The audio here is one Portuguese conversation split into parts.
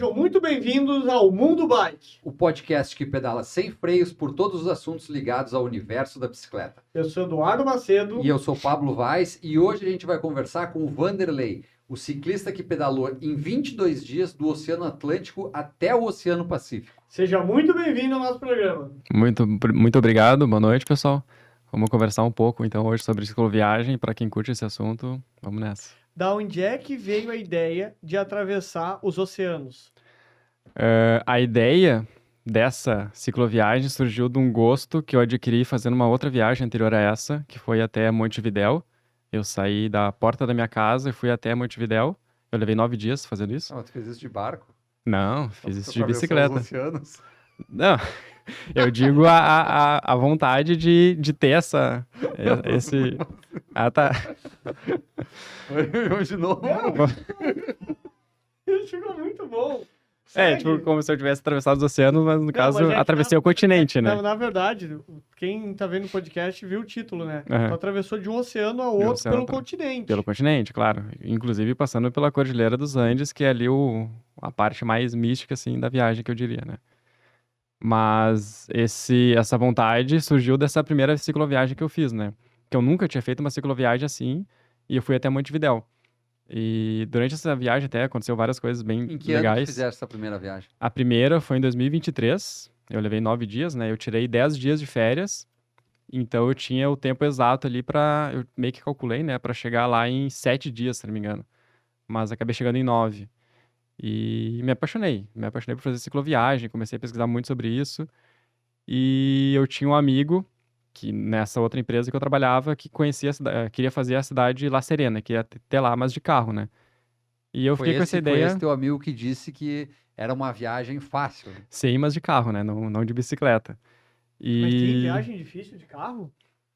Sejam muito bem-vindos ao Mundo Bike. O podcast que pedala sem freios por todos os assuntos ligados ao universo da bicicleta. Eu sou Eduardo Macedo. E eu sou Pablo Vaz e hoje a gente vai conversar com o Vanderlei, o ciclista que pedalou em 22 dias do Oceano Atlântico até o Oceano Pacífico. Seja muito bem-vindo ao nosso programa. Muito obrigado, boa noite, pessoal. Vamos conversar um pouco, então, hoje sobre cicloviagem. Para quem curte esse assunto, vamos nessa. Da onde é que veio a ideia de atravessar os oceanos? A ideia dessa cicloviagem surgiu de um gosto que eu adquiri fazendo uma outra viagem anterior a essa, que foi até Montevidéu. Eu saí da porta da minha casa e fui até Montevidéu. Eu levei 9 dias fazendo isso. Ah, tu fez isso de barco? Não, fiz isso de Atravessou bicicleta. os oceanos? Não, eu digo a vontade de ter esse... Ah, tá. De novo? Isso ficou muito bom. Tipo, como se eu tivesse atravessado os oceanos, mas no caso, mas é que atravessei o continente, né? Não, na verdade, quem tá vendo o podcast viu o título, né? Uhum. Tu atravessou de um oceano a outro oceano pelo pra- continente. Pelo continente, claro. Inclusive passando pela Cordilheira dos Andes, que é ali a parte mais mística, assim, da viagem, que eu diria, né? Mas essa vontade surgiu dessa primeira cicloviagem que eu fiz, né? Que eu nunca tinha feito uma cicloviagem assim, e eu fui até Montevidéu. E durante essa viagem até aconteceu várias coisas bem Em que ano tu legais. fizeste essa primeira viagem? A primeira foi em 2023, eu levei 9 dias, né? Eu tirei 10 dias de férias, então eu tinha o tempo exato ali eu meio que calculei, né? Pra chegar lá em 7 dias, se não me engano. Mas acabei chegando em 9. E me apaixonei por fazer cicloviagem, comecei a pesquisar muito sobre isso. E eu tinha um amigo, que nessa outra empresa que eu trabalhava, que conhecia queria fazer a cidade La Serena, que ia ter lá, mas de carro, né? E eu fiquei com essa Foi ideia, esse teu amigo que disse que era uma viagem fácil. sim, mas de carro, né? Não de bicicleta. Mas tem E viagem difícil de carro?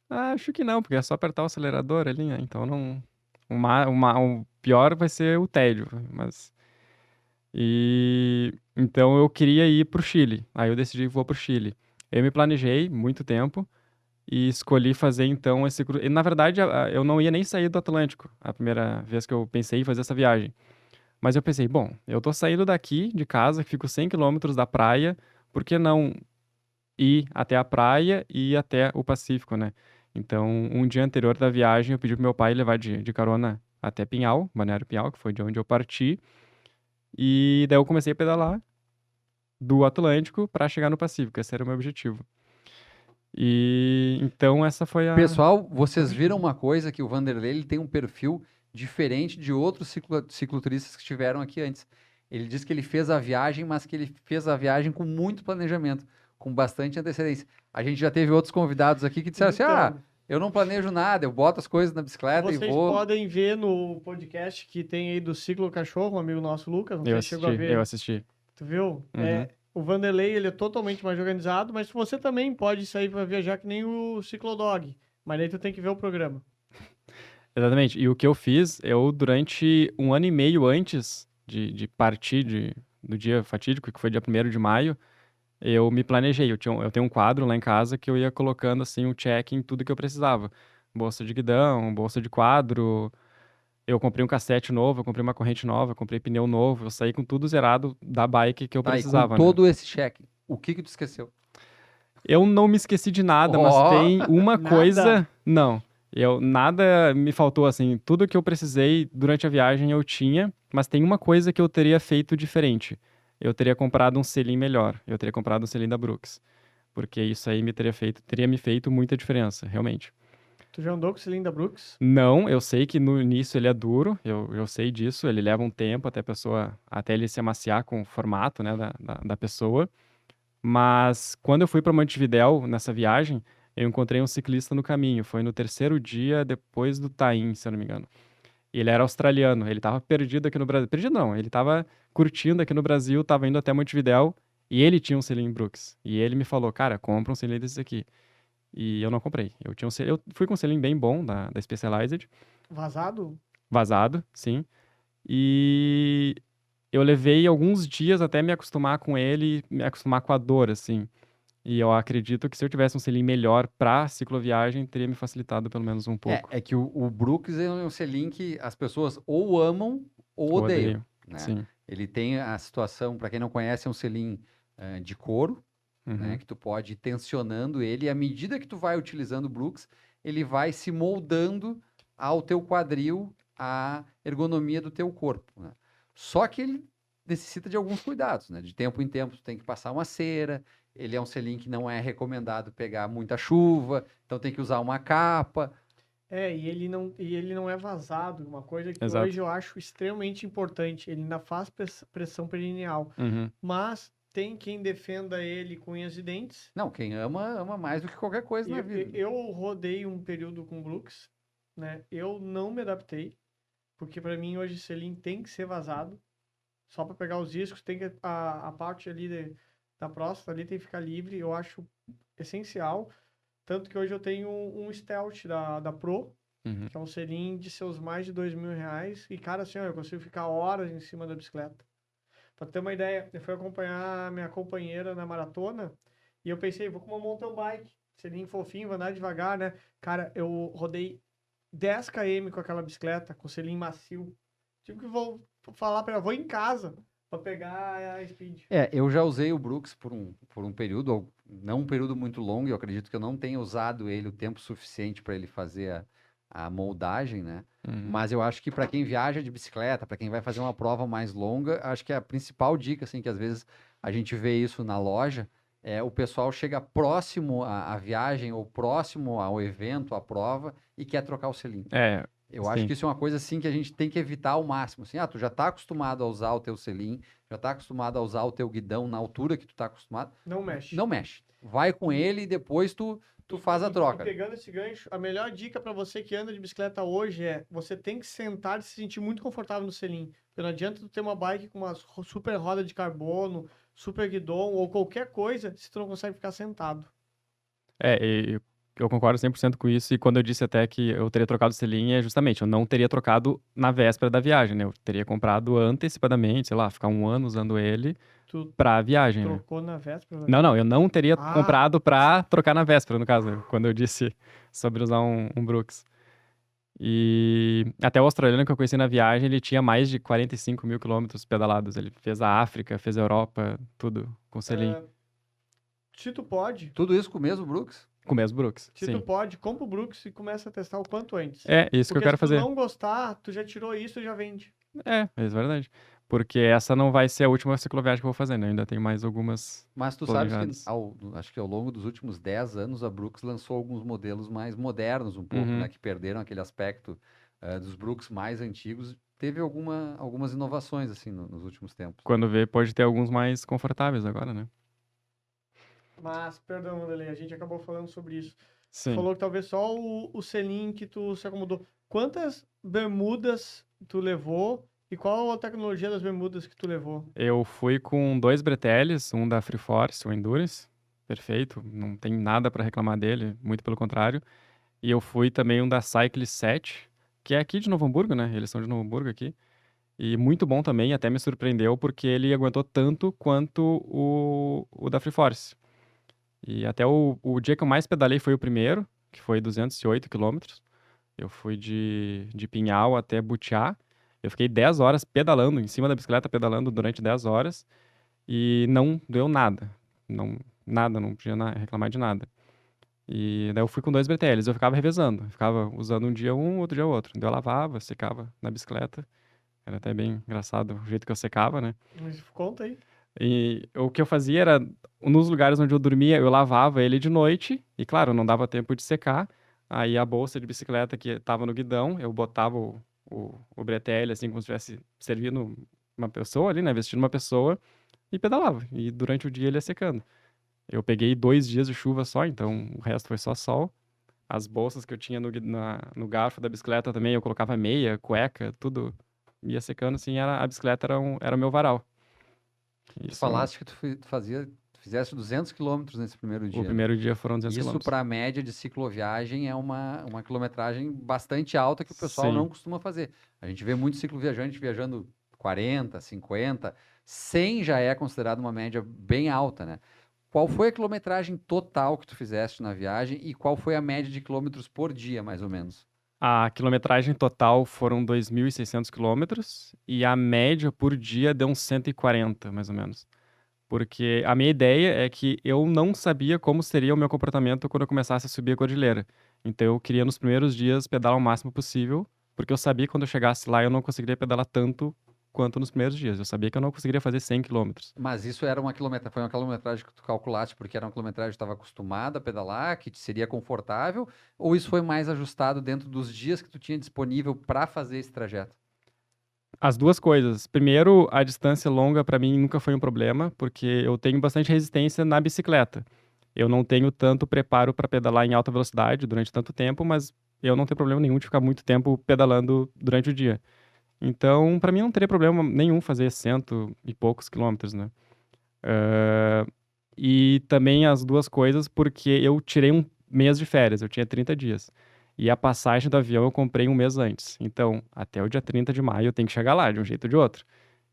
acho que não, porque é só apertar o acelerador ali, né? Então não. O pior vai ser o tédio, mas. Então eu queria ir pro Chile. Aí eu decidi que vou pro Chile. Eu me planejei muito tempo e escolhi fazer então e, na verdade, eu não ia nem sair do Atlântico a primeira vez que eu pensei em fazer essa viagem. Mas eu pensei, bom, eu tô saindo daqui de casa, que fico 100 quilômetros da praia, por que não ir até a praia e ir até o Pacífico, né? Então, um dia anterior da viagem, eu pedi pro meu pai levar de carona até Pinhal, Balneário Pinhal, que foi de onde eu parti. E daí eu comecei a pedalar do Atlântico para chegar no Pacífico. Esse era o meu objetivo. E então essa foi a... Pessoal, vocês viram uma coisa, que o Vanderlei ele tem um perfil diferente de outros cicloturistas que estiveram aqui antes. Ele diz que ele fez a viagem, mas que ele fez a viagem com muito planejamento, com bastante antecedência. A gente já teve outros convidados aqui que disseram assim, eu não planejo nada, eu boto as coisas na bicicleta e Vocês vou... podem ver no podcast que tem aí do Ciclo Cachorro, um amigo nosso, Lucas. Não sei se chegou a ver. Eu assisti. Tu viu? Uhum. O Vanderlei, ele é totalmente mais organizado, mas você também pode sair para viajar que nem o Ciclodog. Mas aí tu tem que ver o programa. Exatamente. E o que eu fiz, durante 1 ano e meio antes de partir do dia fatídico, que foi dia 1º de maio, eu me planejei. Eu tenho um quadro lá em casa que eu ia colocando assim um check em tudo que eu precisava. Bolsa de guidão, bolsa de quadro. Eu comprei um cassete novo, eu comprei uma corrente nova, eu comprei pneu novo. Eu saí com tudo zerado da bike que eu precisava, e com né? todo esse cheque, o que tu esqueceu? Eu não me esqueci de nada, mas tem uma Nada? coisa... Não. Nada me faltou, assim. Tudo que eu precisei durante a viagem eu tinha, mas tem uma coisa que eu teria feito diferente. Eu teria comprado um selim melhor. Eu teria comprado um selim da Brooks. Porque isso aí teria me feito muita diferença, realmente. Tu já andou com o cilindro da Brooks? Não, eu sei que no início ele é duro, eu sei disso, ele leva um tempo até ele se amaciar com o formato, né, da pessoa. Mas quando eu fui para Montevidéu, nessa viagem, eu encontrei um ciclista no caminho. Foi no 3º dia depois do Taim, se eu não me engano. Ele era australiano, ele estava perdido aqui no Brasil. Perdido não, ele estava curtindo aqui no Brasil, estava indo até Montevidéu e ele tinha um selim Brooks. E ele me falou, cara, compra um selim desses aqui. E eu não comprei. Eu fui com um selim bem bom da Specialized. Vazado? Vazado, sim. E eu levei alguns dias até me acostumar com ele, me acostumar com a dor, assim. E eu acredito que se eu tivesse um selim melhor pra cicloviagem, teria me facilitado pelo menos um pouco. É que o Brooks é um selim que as pessoas ou amam ou odeiam, né? Sim. Ele tem a situação, para quem não conhece, é um selim de couro, né, Uhum. que tu pode ir tensionando ele, e à medida que tu vai utilizando o Brooks, ele vai se moldando ao teu quadril, à ergonomia do teu corpo, né? Só que ele necessita de alguns cuidados, né? De tempo em tempo tu tem que passar uma cera, ele é um selim que não é recomendado pegar muita chuva, então tem que usar uma capa. E ele não é vazado, uma coisa que hoje Exato. eu acho extremamente importante. Ele ainda faz pressão perineal, Uhum. mas tem quem defenda ele com unhas e dentes. Não, quem ama, ama mais do que qualquer coisa na vida. Eu rodei um período com Brooks, né? Eu não me adaptei, porque para mim hoje selim tem que ser vazado, só para pegar os riscos, tem que a parte ali da próstata ali tem que ficar livre, eu acho essencial. Tanto que hoje eu tenho um Stealth da Pro, Uhum. que é um selim de seus mais de R$ 2.000. E, cara, assim, ó, eu consigo ficar horas em cima da bicicleta. Pra ter uma ideia, eu fui acompanhar minha companheira na maratona e eu pensei, vou com uma mountain bike, selim fofinho, vou andar devagar, né? Cara, eu rodei 10 km com aquela bicicleta, com selim macio. Tive que falar pra ela, vou em casa pra pegar a speed. Eu já usei o Brooks por um período, não um período muito longo, eu acredito que eu não tenha usado ele o tempo suficiente para ele fazer a moldagem, né? Uhum. Mas eu acho que para quem viaja de bicicleta, para quem vai fazer uma prova mais longa, acho que a principal dica, assim, que às vezes a gente vê isso na loja, é o pessoal chega próximo à viagem ou próximo ao evento, à prova, e quer trocar o selim. É, Eu acho sim. que isso é uma coisa assim que a gente tem que evitar ao máximo. Assim, tu já está acostumado a usar o teu selim, já está acostumado a usar o teu guidão na altura que tu está acostumado, Não mexe. não mexe. Vai com ele e depois tu faz a troca. E pegando esse gancho, a melhor dica para você que anda de bicicleta hoje é você tem que sentar e se sentir muito confortável no selim. Porque não adianta tu ter uma bike com uma super roda de carbono, super guidon ou qualquer coisa se tu não consegue ficar sentado. Eu concordo 100% com isso. E quando eu disse até que eu teria trocado o selim, é justamente, eu não teria trocado na véspera da viagem, né? Eu teria comprado antecipadamente, sei lá, ficar um ano usando ele Tu pra viagem, né? trocou na véspera? Não, eu não teria Ah. comprado pra trocar na véspera, no caso, né? Quando eu disse sobre usar um Brooks. E até o australiano que eu conheci na viagem, ele tinha mais de 45 mil quilômetros pedalados. Ele fez a África, fez a Europa, tudo com selim. Se tu pode, Tudo isso com o mesmo Brooks? Com o mesmo Brooks, se sim. tu pode, compra o Brooks e começa a testar o quanto antes. É, isso que eu Porque quero se tu fazer. não gostar, tu já tirou isso e já vende. É verdade. Porque essa não vai ser a última cicloviagem que eu vou fazer, né? Ainda tem mais algumas Mas tu sabes que planejadas. acho que ao longo dos últimos 10 anos a Brooks lançou alguns modelos mais modernos um pouco, Uhum. né? Que perderam aquele aspecto dos Brooks mais antigos. Teve algumas inovações, assim, nos últimos tempos. Quando vê, pode ter alguns mais confortáveis agora, né? Mas, perdão, Wanderlei, a gente acabou falando sobre isso. Tu Sim. falou que talvez só o selim que tu se acomodou. Quantas bermudas tu levou e qual a tecnologia das bermudas que tu levou? Eu fui com 2 breteles, um da Free Force, o Endurance. Perfeito, não tem nada pra reclamar dele, muito pelo contrário. E eu fui também um da Cyclist 7, que é aqui de Novo Hamburgo, né? Eles são de Novo Hamburgo aqui. E muito bom também, até me surpreendeu, porque ele aguentou tanto quanto o da Free Force. E até o dia que eu mais pedalei foi o primeiro, que foi 208 quilômetros. Eu fui de Pinhal até Butiá. Eu fiquei 10 horas pedalando, em cima da bicicleta, pedalando durante 10 horas. E não deu nada. Não podia reclamar de nada. E daí eu fui com 2 BTLs, eu ficava revezando. Eu ficava usando um dia um, outro dia outro. Daí eu lavava, secava na bicicleta. Era até bem engraçado o jeito que eu secava, né? Mas conta aí. E o que eu fazia era, nos lugares onde eu dormia, eu lavava ele de noite. E claro, não dava tempo de secar. Aí a bolsa de bicicleta que tava no guidão, eu botava o bretelle, assim, como se estivesse servindo uma pessoa ali, né? Vestindo uma pessoa. E pedalava. E durante o dia ele ia secando. Eu peguei 2 dias de chuva só, então o resto foi só sol. As bolsas que eu tinha no garfo da bicicleta também, eu colocava meia, cueca, tudo ia secando, assim, a bicicleta era o meu varal. Tu Isso, falaste que tu fizeste 200 quilômetros nesse primeiro o dia. primeiro dia foram 200 Isso quilômetros. para a média de cicloviagem é uma quilometragem bastante alta que o pessoal Sim. não costuma fazer. A gente vê muito cicloviajante viajando 40, 50, 100 já é considerado uma média bem alta, né? Qual foi a quilometragem total que tu fizeste na viagem e qual foi a média de quilômetros por dia, mais ou menos? A quilometragem total foram 2.600 quilômetros e a média por dia deu uns 140, mais ou menos. Porque a minha ideia é que eu não sabia como seria o meu comportamento quando eu começasse a subir a cordilheira. Então eu queria nos primeiros dias pedalar o máximo possível, porque eu sabia que quando eu chegasse lá eu não conseguiria pedalar tanto quanto nos primeiros dias. Eu sabia que eu não conseguiria fazer 100 quilômetros. Mas isso era foi uma quilometragem que tu calculaste porque era uma quilometragem que tu estava acostumado a pedalar, que te seria confortável, ou isso foi mais ajustado dentro dos dias que tu tinha disponível para fazer esse trajeto? As duas coisas. Primeiro, a distância longa para mim nunca foi um problema, porque eu tenho bastante resistência na bicicleta. Eu não tenho tanto preparo para pedalar em alta velocidade durante tanto tempo, mas eu não tenho problema nenhum de ficar muito tempo pedalando durante o dia. Então, para mim não teria problema nenhum fazer 100 e poucos quilômetros, né? Ah, e também as duas coisas porque eu tirei um mês de férias, eu tinha 30 dias. E a passagem do avião eu comprei um mês antes. Então, até o dia 30 de maio eu tenho que chegar lá, de um jeito ou de outro.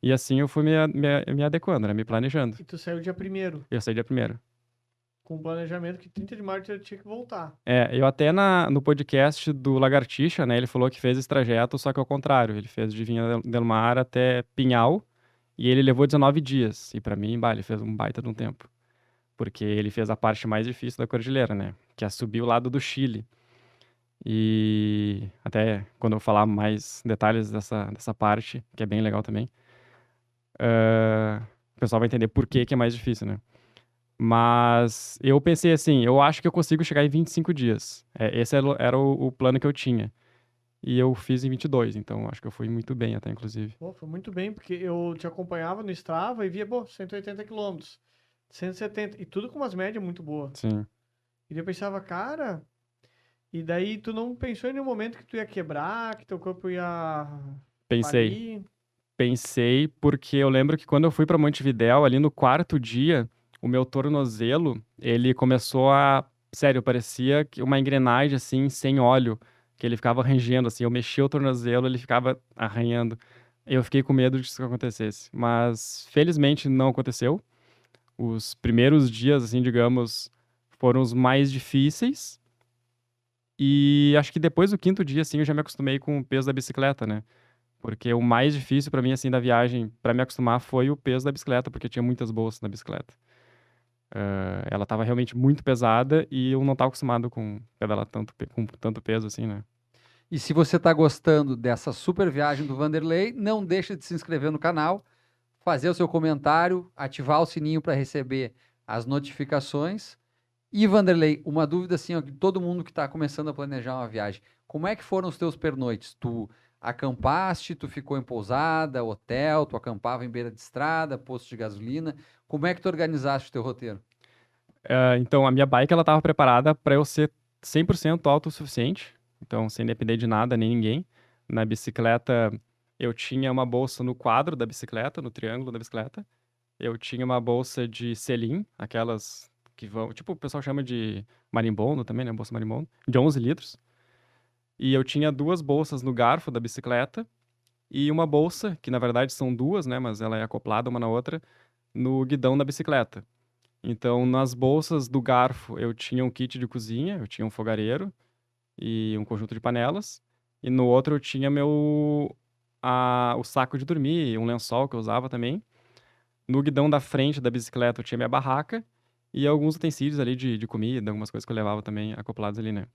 E assim eu fui me adequando, né? Me planejando. E tu saiu dia 1º, Eu saí dia primeiro. com o planejamento que 30 de março eu tinha que voltar. Eu até no podcast do Lagartixa, né? Ele falou que fez esse trajeto, só que ao contrário. Ele fez de Vinha del Mar até Pinhal e ele levou 19 dias. E para mim, ele fez um baita de um tempo. Porque ele fez a parte mais difícil da cordilheira, né? Que é subir o lado do Chile. E até quando eu falar mais detalhes dessa parte, que é bem legal também, o pessoal vai entender por que que é mais difícil, né? Mas eu pensei assim, eu acho que eu consigo chegar em 25 dias. Esse era o plano que eu tinha. E eu fiz em 22, então acho que eu fui muito bem até, inclusive. Pô, foi muito bem, porque eu te acompanhava no Strava e via, pô, 180 quilômetros, 170, e tudo com umas médias muito boas. Sim. E daí eu pensava, cara, e daí tu não pensou em nenhum momento que tu ia quebrar, que teu corpo ia Pensei. falir? Pensei porque eu lembro que quando eu fui para Montevidéu, ali no quarto dia, o meu tornozelo, ele começou a... Sério, parecia que uma engrenagem, assim, sem óleo, que ele ficava rangendo, assim. Eu mexia o tornozelo, ele ficava arranhando. Eu fiquei com medo de que isso acontecesse. Mas, felizmente, não aconteceu. Os primeiros dias, assim, digamos, foram os mais difíceis. E acho que depois do quinto dia, assim, eu já me acostumei com o peso da bicicleta, né? Porque o mais difícil pra mim, assim, da viagem, pra me acostumar, foi o peso da bicicleta, porque tinha muitas bolsas na bicicleta. Ela tava realmente muito pesada e eu não tava acostumado com pedalar com tanto peso assim, né? E se você está gostando dessa super viagem do Vanderlei, não deixa de se inscrever no canal, fazer o seu comentário, ativar o sininho para receber as notificações. E Vanderlei, uma dúvida assim, ó, que todo mundo que está começando a planejar uma viagem, como é que foram os teus pernoites? Tu acampaste, tu ficou em pousada, hotel, tu acampava em beira de estrada, posto de gasolina, como é que tu organizaste o teu roteiro? Então, a minha bike, ela tava preparada para eu ser 100% autossuficiente, então sem depender de nada nem ninguém. Na bicicleta, eu tinha uma bolsa no quadro da bicicleta, no triângulo da bicicleta. Eu tinha uma bolsa de selim, aquelas que vão, tipo, o pessoal chama de marimbondo também, né? Bolsa marimbondo, de 11 litros. E eu tinha duas bolsas no garfo da bicicleta e uma bolsa, que na verdade são duas, né? Mas ela é acoplada uma na outra, no guidão da bicicleta. Então, nas bolsas do garfo, eu tinha um kit de cozinha, eu tinha um fogareiro e um conjunto de panelas. E no outro eu tinha o saco de dormir, um lençol que eu usava também. No guidão da frente da bicicleta eu tinha minha barraca e alguns utensílios ali de comida, algumas coisas que eu levava também acoplados ali, né?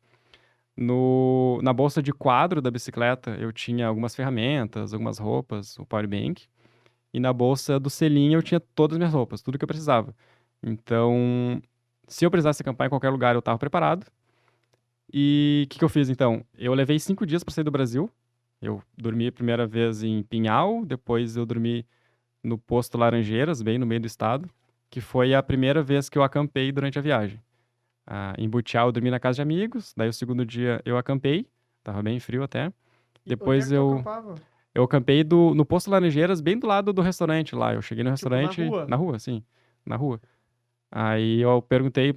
Na bolsa de quadro da bicicleta eu tinha algumas ferramentas, algumas roupas, o power bank. E na bolsa do selim eu tinha todas as minhas roupas, tudo que eu precisava. Então, se eu precisasse acampar em qualquer lugar, eu estava preparado. E o que eu fiz então? Eu levei 5 dias para sair do Brasil. Eu dormi a primeira vez em Pinhal, depois eu dormi no posto Laranjeiras, bem no meio do estado, que foi a primeira vez que eu acampei durante a viagem. Em Butiá eu dormi na casa de amigos, daí o segundo dia eu acampei, tava bem frio até. E onde é Depois que tu eu acampava? eu acampei no posto Laranjeiras, bem do lado do restaurante lá. Eu cheguei no Tipo, na restaurante, rua? na rua, sim, na rua. Aí eu perguntei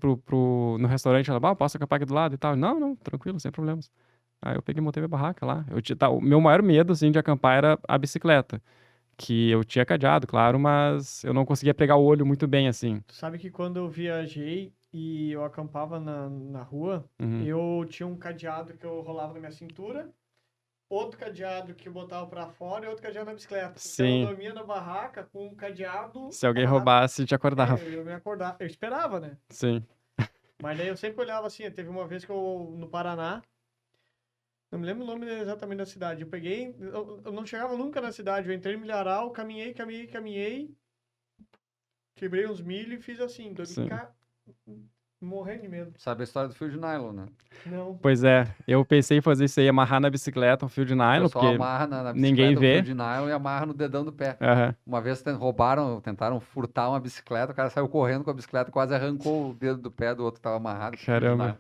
no restaurante, ela, posso acampar aqui do lado e tal? Não, não, tranquilo, sem problemas. Aí eu peguei e montei minha barraca lá. O meu maior medo, assim, de acampar era a bicicleta. Que eu tinha cadeado, claro, mas eu não conseguia pegar o olho muito bem, assim. Tu sabe que quando eu viajei, e eu acampava na rua, Uhum. eu tinha um cadeado que eu rolava na minha cintura, outro cadeado que eu botava pra fora e outro cadeado na bicicleta. Então Sim. eu dormia na barraca com um cadeado Se alguém amarrado. roubasse, te acordava. Eu me acordava, eu esperava, né? Sim. Mas daí eu sempre olhava assim, teve uma vez que eu, no Paraná, não me lembro o nome exatamente da cidade, eu peguei, eu não chegava nunca na cidade, eu entrei no milharal, caminhei, quebrei uns milho e fiz assim, dormi Sim. morrendo de medo. Sabe a história do fio de nylon, né? Não. Pois é, eu pensei em fazer isso aí, amarrar na bicicleta um fio de O nylon, pessoal porque amarra na ninguém bicicleta o fio vê. de nylon e amarra no dedão do pé. Aham. Uma vez tentaram furtar uma bicicleta, o cara saiu correndo com a bicicleta e quase arrancou o dedo do pé do outro que estava amarrado com o fio de Caramba. nylon.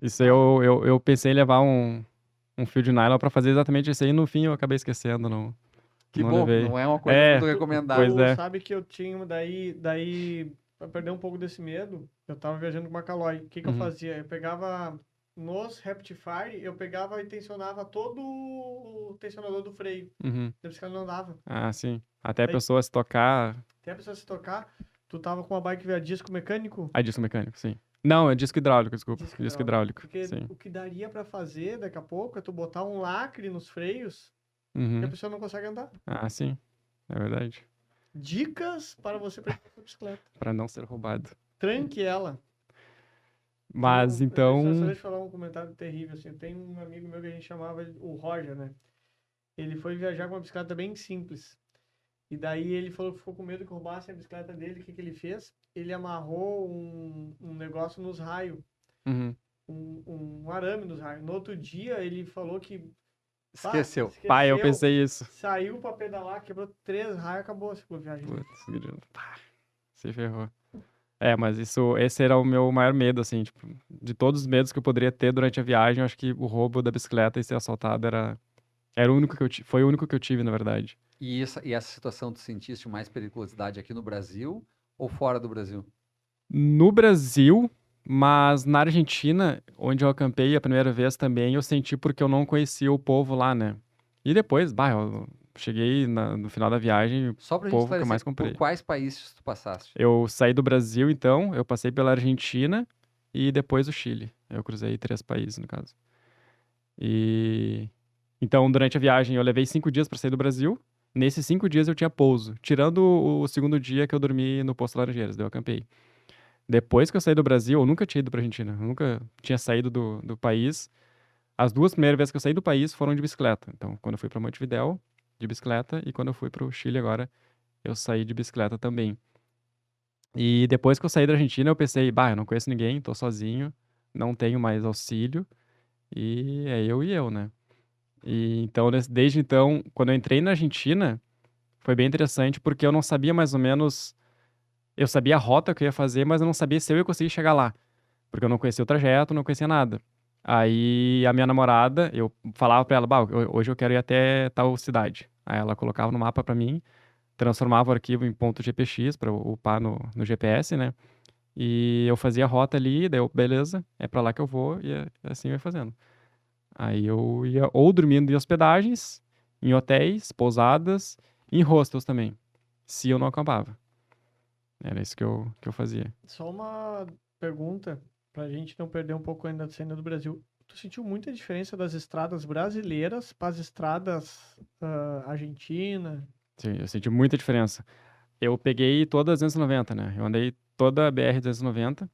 Isso aí eu pensei em levar um fio de nylon pra fazer exatamente isso aí, no fim eu acabei esquecendo, não, Que não bom, levei. não é uma coisa É, muito recomendável. pois Tu é. sabe que eu tinha, daí, pra perder um pouco desse medo, eu tava viajando com uma Caloi. O que eu Uhum. fazia? Eu pegava, nos Raptify, eu pegava e tensionava todo o tensionador do freio. Uhum. A bicicleta não andava. Ah, sim. Até a Daí, pessoa se tocar. até a pessoa se tocar, tu tava com uma bike via disco mecânico, Ah, disco mecânico, sim. Não, é disco hidráulico, desculpa. disco Disco hidráulico. hidráulico, Porque sim. o que daria pra fazer daqui a pouco é tu botar um lacre nos freios e a Uhum. pessoa não consegue andar. Ah, sim. É verdade. Dicas para você pegar a bicicleta. Pra não ser roubado. Tranque ela. Mas Só então. deixa eu falar um comentário terrível, assim. Tem um amigo meu que a gente chamava o Roger, né? Ele foi viajar com uma bicicleta bem simples. E daí ele falou que ficou com medo que roubassem a bicicleta dele. O que ele fez? Ele amarrou um negócio nos raios. Uhum. Um arame nos raios. No outro dia ele falou que Esqueceu. Pai, eu pensei isso. saiu pra pedalar, quebrou 3 raios, acabou a viagem. Putz, grilo. Pá, se ferrou. É, mas esse era o meu maior medo, assim, tipo, de todos os medos que eu poderia ter durante a viagem, eu acho que o roubo da bicicleta e ser assaltado era o único que foi o único que eu tive, na verdade. E essa situação, tu sentiste mais periculosidade aqui no Brasil ou fora do Brasil? No Brasil, mas na Argentina, onde eu acampei a primeira vez também, eu senti porque eu não conhecia o povo lá, né? E depois, bah, eu cheguei no final da viagem, Só pra o gente povo que eu mais esclarecer, comprei. por quais países tu passaste? Eu saí do Brasil, então, eu passei pela Argentina e depois o Chile. Eu cruzei 3 países, no caso. E então, durante a viagem, eu levei 5 dias para sair do Brasil. Nesses 5 dias eu tinha pouso, tirando o segundo dia que eu dormi no Posto Laranjeiras, daí eu acampei. Depois que eu saí do Brasil, eu nunca tinha ido pra Argentina, eu nunca tinha saído do país. As 2 primeiras vezes que eu saí do país foram de bicicleta. Então, quando eu fui para Montevidéu, de bicicleta, e quando eu fui pro Chile agora, eu saí de bicicleta também. E depois que eu saí da Argentina, eu pensei, bah, eu não conheço ninguém, tô sozinho, não tenho mais auxílio, e é eu e eu, né? E então, desde então, quando eu entrei na Argentina, foi bem interessante porque eu não sabia mais ou menos. Eu sabia a rota que eu ia fazer, mas eu não sabia se eu ia conseguir chegar lá. Porque eu não conhecia o trajeto, não conhecia nada. Aí a minha namorada, eu falava pra ela, bah, hoje eu quero ir até tal cidade. Aí ela colocava no mapa pra mim, transformava o arquivo em ponto .gpx pra eu upar no GPS, né? E eu fazia a rota ali, daí eu, beleza, é pra lá que eu vou, e assim eu ia fazendo. Aí eu ia ou dormindo em hospedagens, em hotéis, pousadas, em hostels também, se eu não acampava. Era isso que eu fazia. Só uma pergunta, pra gente não perder um pouco ainda da cena do Brasil. Tu sentiu muita diferença das estradas brasileiras para as estradas argentina? Sim, eu senti muita diferença. Eu peguei toda a 290, né? Eu andei toda a BR-290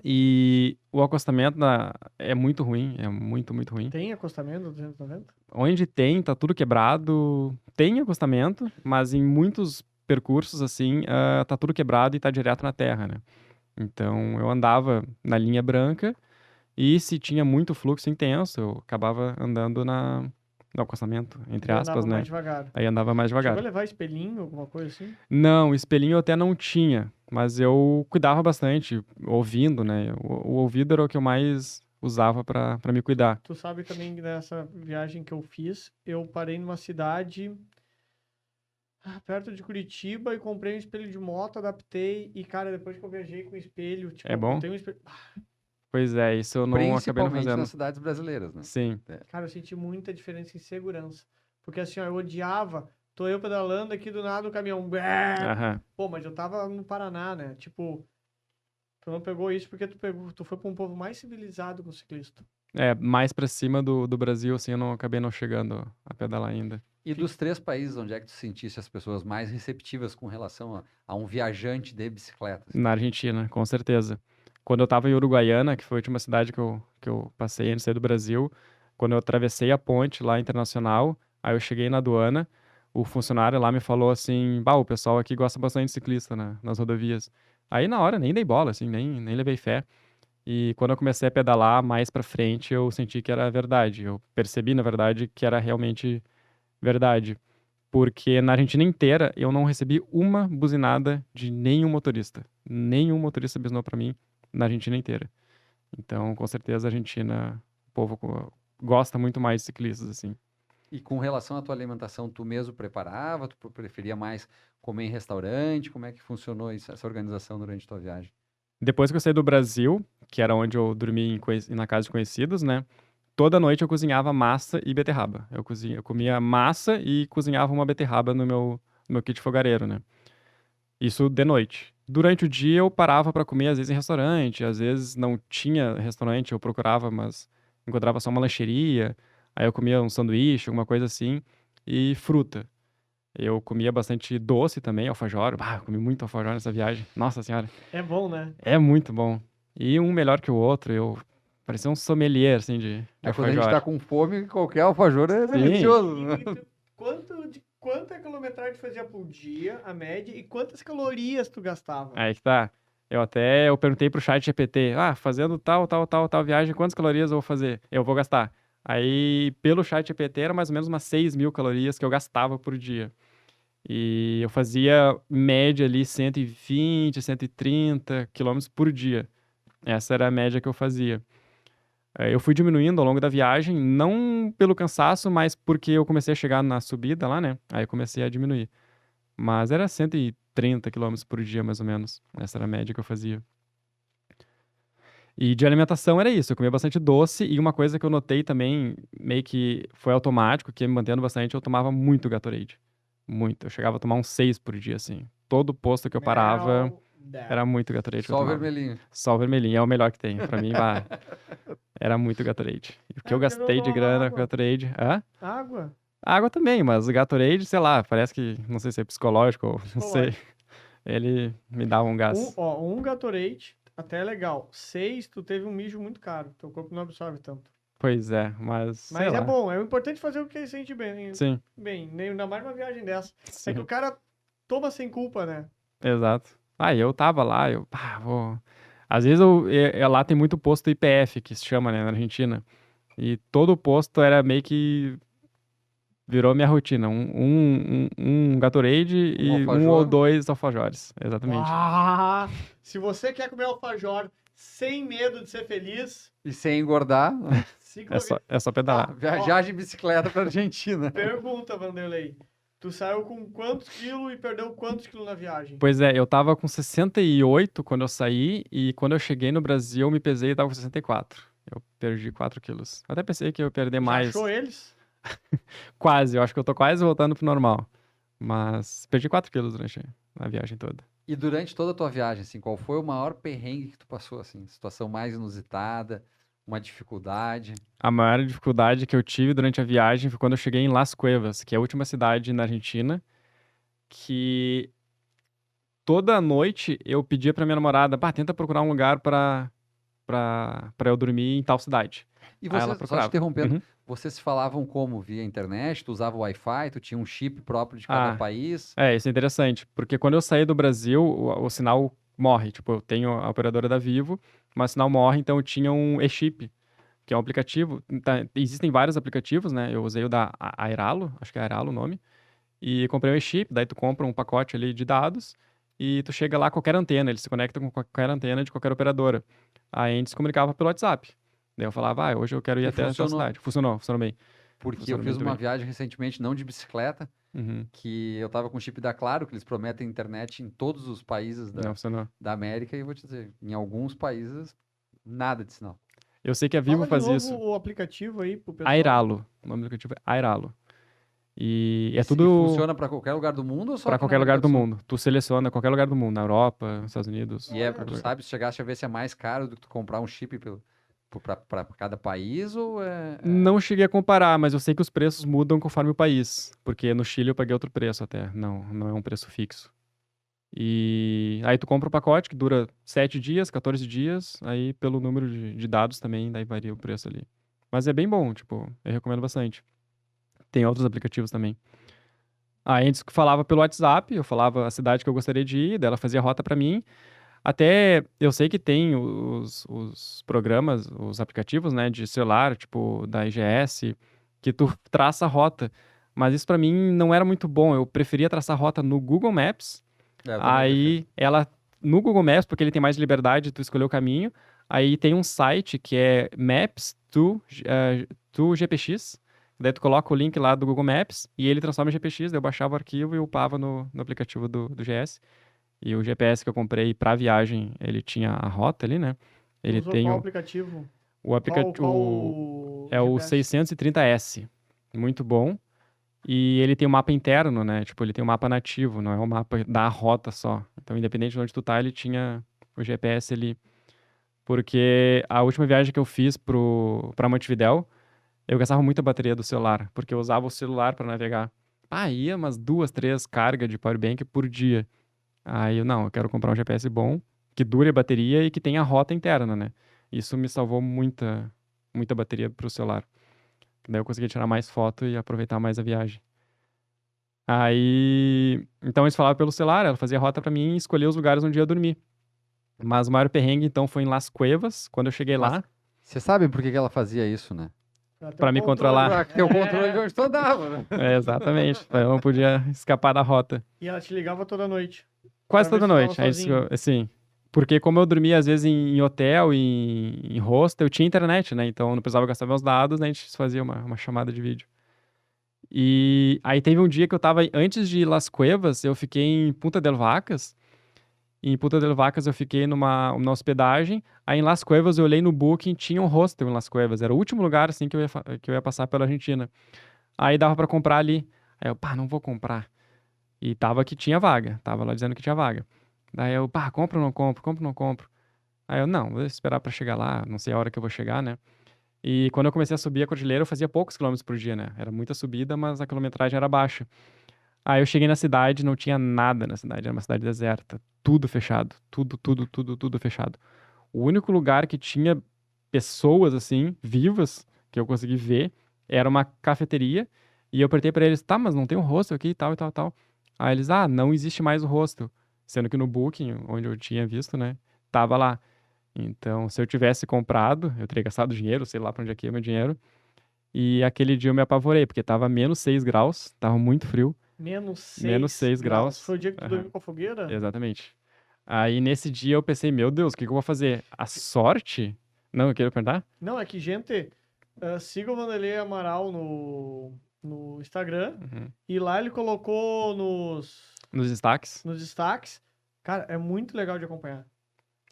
e o acostamento é muito ruim, é muito, muito ruim. Tem acostamento 290? Onde tem, tá tudo quebrado. Tem acostamento, mas em muitos percursos, assim, tá tudo quebrado e tá direto na terra, né? Então, eu andava na linha branca e se tinha muito fluxo intenso, eu acabava andando no acostamento, entre Daí aspas, andava mais né? devagar. Aí andava mais Chegou a devagar. levar espelhinho, alguma coisa assim? Não, espelhinho eu até não tinha, mas eu cuidava bastante, ouvindo, né? O ouvido era o que eu mais usava pra me cuidar. Tu sabe também que nessa viagem que eu fiz, eu parei numa cidade perto de Curitiba e comprei um espelho de moto, adaptei e, cara, depois que eu viajei com o espelho, tipo, É bom? eu tenho um espelho... Pois é, isso eu não acabei não Principalmente nas fazendo. cidades brasileiras, né? Sim. Cara, eu senti muita diferença em segurança. Porque assim, ó, eu odiava. Tô eu pedalando aqui do nada o caminhão. Bé! Aham. Pô, mas eu tava no Paraná, né? Tipo, Tu não pegou isso porque tu foi pra um povo mais civilizado com o ciclista. Mais pra cima do Brasil, assim, eu não acabei não chegando a pedalar ainda. E dos 3 países, onde é que tu sentisse as pessoas mais receptivas com relação a um viajante de bicicleta? Assim? Na Argentina, com certeza. Quando eu tava em Uruguaiana, que foi a última cidade que eu passei antes de sair do Brasil, quando eu atravessei a ponte lá internacional, aí eu cheguei na aduana, o funcionário lá me falou assim, bah, o pessoal aqui gosta bastante de ciclista nas rodovias. Aí na hora nem dei bola, assim, nem levei fé. E quando eu comecei a pedalar mais pra frente, eu senti que era verdade. Eu percebi, na verdade, que era realmente verdade. Porque na Argentina inteira eu não recebi uma buzinada de nenhum motorista. Nenhum motorista buzinou pra mim na Argentina inteira. Então, com certeza, a Argentina, o povo gosta muito mais de ciclistas, assim. E com relação à tua alimentação, tu mesmo preparava? Tu preferia mais comer em restaurante? Como é que funcionou essa organização durante a tua viagem? Depois que eu saí do Brasil, que era onde eu dormi na casa de conhecidos, né? Toda noite eu cozinhava massa e beterraba. Eu comia massa e cozinhava uma beterraba no meu kit fogareiro, né? Isso de noite. Durante o dia eu parava para comer, às vezes em restaurante, às vezes não tinha restaurante, eu procurava, mas encontrava só uma lancheria. Aí eu comia um sanduíche, alguma coisa assim, e fruta. Eu comia bastante doce também, alfajor. Eu comi muito alfajor nessa viagem. Nossa senhora, É bom, né? é muito bom. E um melhor que o outro, eu parecia um sommelier, assim, de Quando a gente alfajor. tá com fome, qualquer alfajor é Sim. delicioso. Quanta quilometragem tu fazia por dia, a média, e quantas calorias tu gastava? Aí que tá. Eu perguntei pro chat GPT, fazendo tal viagem, quantas calorias eu vou fazer? Eu vou gastar. Aí, pelo chat GPT, era mais ou menos umas 6.000 calorias que eu gastava por dia. E eu fazia média ali 120, 130 quilômetros por dia. Essa era a média que eu fazia. Eu fui diminuindo ao longo da viagem, não pelo cansaço, mas porque eu comecei a chegar na subida lá, né? Aí eu comecei a diminuir. Mas era 130 quilômetros por dia, mais ou menos. Essa era a média que eu fazia. E de alimentação era isso, eu comia bastante doce e uma coisa que eu notei também, meio que foi automático, que ia me mantendo bastante, eu tomava muito Gatorade. Muito. Eu chegava a tomar uns 6 por dia, assim. Todo posto que eu parava, era muito Gatorade que eu Só o tomava. vermelhinho. Só o vermelhinho, é o melhor que tem. Pra mim, era muito Gatorade. E o que eu porque não gastei de tomava grana com água. Gatorade... Hã? Água? Água também, mas o Gatorade, sei lá, parece que, não sei se é psicológico ou não sei. Ele me dava um gás. Um Gatorade, até é legal. 6, tu teve um mijo muito caro. Teu corpo não absorve tanto. Pois é, mas sei Mas é lá. bom, é importante fazer o que sente bem. Sim, Bem, ainda mais uma viagem dessa. É sim, que o cara toma sem culpa, né? exato. Eu tava lá, vou... Às vezes lá tem muito posto IPF, que se chama, né, na Argentina. E todo posto era meio que virou minha rotina. Um Gatorade e um alfajor. ou dois alfajores. Exatamente. Se você quer comer alfajor sem medo de ser feliz, E sem engordar, É só pedalar. viajar de bicicleta pra Argentina. Pergunta, Vanderlei. Tu saiu com quantos quilos e perdeu quantos quilos na viagem? Pois é, eu tava com 68 quando eu saí e quando eu cheguei no Brasil eu me pesei e tava com 64. Eu perdi 4 quilos. Até pensei que eu ia perder Já mais. achou eles? Quase, eu acho que eu tô quase voltando pro normal. Mas perdi 4 quilos durante a viagem toda. E durante toda a tua viagem, assim, qual foi o maior perrengue que tu passou, assim? Situação mais inusitada, uma dificuldade? A maior dificuldade que eu tive durante a viagem foi quando eu cheguei em Las Cuevas, que é a última cidade na Argentina, que toda noite eu pedia pra minha namorada, tenta procurar um lugar pra eu dormir em tal cidade. E Aí ela vocês, só te procurava. interrompendo, Uhum. vocês se falavam como? Via internet? Tu usava Wi-Fi? Tu tinha um chip próprio de cada país? Isso é interessante, porque quando eu saí do Brasil, o sinal morre. Tipo, eu tenho a operadora da Vivo, mas o sinal morre, então eu tinha um eChip, que é um aplicativo. Existem vários aplicativos, né? Eu usei o da Airalo, acho que é Airalo o nome, e comprei um eChip, daí tu compra um pacote ali de dados e tu chega lá qualquer antena, ele se conecta com qualquer antena de qualquer operadora. Aí a gente se comunicava pelo WhatsApp. Daí eu falava, hoje eu quero ir E até essa funcionou. cidade. Funcionou bem. Porque eu Funciona fiz muito uma bem. viagem recentemente, não de bicicleta, Uhum. que eu tava com o chip da Claro, que eles prometem internet em todos os países Não funcionou. da América, e eu vou te dizer, em alguns países, nada de sinal. Eu sei que a Vivo Fala de faz novo isso. o aplicativo aí pro pessoal. Airalo. O nome do aplicativo é Airalo. E é E tudo funciona para qualquer lugar do mundo ou só para aqui na qualquer lugar América do Sul? mundo. Tu seleciona qualquer lugar do mundo, na Europa, nos Estados Unidos. E é, qualquer tu lugar. sabe, se chegasse a ver se é mais caro do que tu comprar um chip para cada país ou Não cheguei a comparar, mas eu sei que os preços mudam conforme o país. Porque no Chile eu paguei outro preço até. Não é um preço fixo. E aí tu compra o pacote que dura 7 dias, 14 dias. Aí pelo número de dados também, daí varia o preço ali. Mas é bem bom, tipo, eu recomendo bastante. Tem outros aplicativos também. Aí antes que falava pelo WhatsApp, eu falava a cidade que eu gostaria de ir, daí ela fazia a rota pra mim. Até eu sei que tem os programas, os aplicativos, né, de celular, tipo da IGS, que tu traça a rota. Mas isso pra mim não era muito bom. Eu preferia traçar a rota no Google Maps. eu também prefiro. Aí ela no Google Maps, porque ele tem mais liberdade de tu escolher o caminho. Aí tem um site que é Maps to GPX. Daí tu coloca o link lá do Google Maps e ele transforma em GPX. Daí eu baixava o arquivo e upava no aplicativo do GS. E o GPS que eu comprei pra viagem, ele tinha a rota ali, né? Tu Ele usou tem qual o aplicativo? o aplicativo é o GPS? 630S. Muito bom. E ele tem um mapa interno, né? Tipo, ele tem um mapa nativo, não é um mapa da rota só. Então, independente de onde tu tá, ele tinha o GPS ali. Porque a última viagem que eu fiz pra Montevidéu, eu gastava muita bateria do celular, porque eu usava o celular pra navegar. Ah, ia umas 2, 3 cargas de powerbank por dia. Aí eu quero comprar um GPS bom, que dure a bateria e que tenha rota interna, né? Isso me salvou muita bateria pro celular. Daí eu consegui tirar mais foto e aproveitar mais a viagem. Aí, então eles falavam pelo celular, ela fazia rota pra mim e escolhia os lugares onde eu ia dormir. Mas o maior perrengue então foi em Las Cuevas, quando eu cheguei Mas lá, você sabe por que que ela fazia isso, né? Pra ter pra um me controle. controlar. Pra ter o controle de onde tu andava, né? Exatamente, eu não podia escapar da rota. E ela te ligava toda noite. Quase Pra ver toda se tu tava noite, aí sozinho. assim, porque como eu dormia às vezes em hotel, em hostel, eu tinha internet, né? Então eu não precisava gastar meus dados, né? A gente fazia uma chamada de vídeo. E aí teve um dia que eu tava, antes de Las Cuevas, eu fiquei em Punta del Vacas. Em Punta del Vacas eu fiquei numa hospedagem. Aí em Las Cuevas eu olhei no Booking, tinha um hostel em Las Cuevas. Era o último lugar, assim, que eu ia passar pela Argentina. Aí dava pra comprar ali. Aí eu, não vou comprar. E tava que tinha vaga. Tava lá dizendo que tinha vaga. Daí eu, compro ou não compro? Compro ou não compro? Aí eu, não, vou esperar pra chegar lá. Não sei a hora que eu vou chegar, né? E quando eu comecei a subir a cordilheira, eu fazia poucos quilômetros por dia, né? Era muita subida, mas a quilometragem era baixa. Aí eu cheguei na cidade, não tinha nada na cidade, era uma cidade deserta. Tudo fechado. Tudo fechado. O único lugar que tinha pessoas, assim, vivas, que eu consegui ver, era uma cafeteria. E eu apertei pra eles, tá, mas não tem um hostel aqui e tal e tal e tal. Aí eles, não existe mais o hostel. Sendo que no Booking, onde eu tinha visto, né, tava lá. Então, se eu tivesse comprado, eu teria gastado dinheiro, sei lá pra onde é que ia meu dinheiro. E aquele dia eu me apavorei, porque tava menos 6 graus, tava muito frio. Menos Menos 6 6 graus. Foi o dia que tu Aham, dormiu com a fogueira? exatamente. Aí nesse dia eu pensei, meu Deus, o que que eu vou fazer? A sorte? Não, eu quero perguntar? Não, é que, gente, siga o Vanderlei Amaral no Instagram. Uhum. E lá ele colocou Nos destaques, nos destaques. Cara, é muito legal de acompanhar.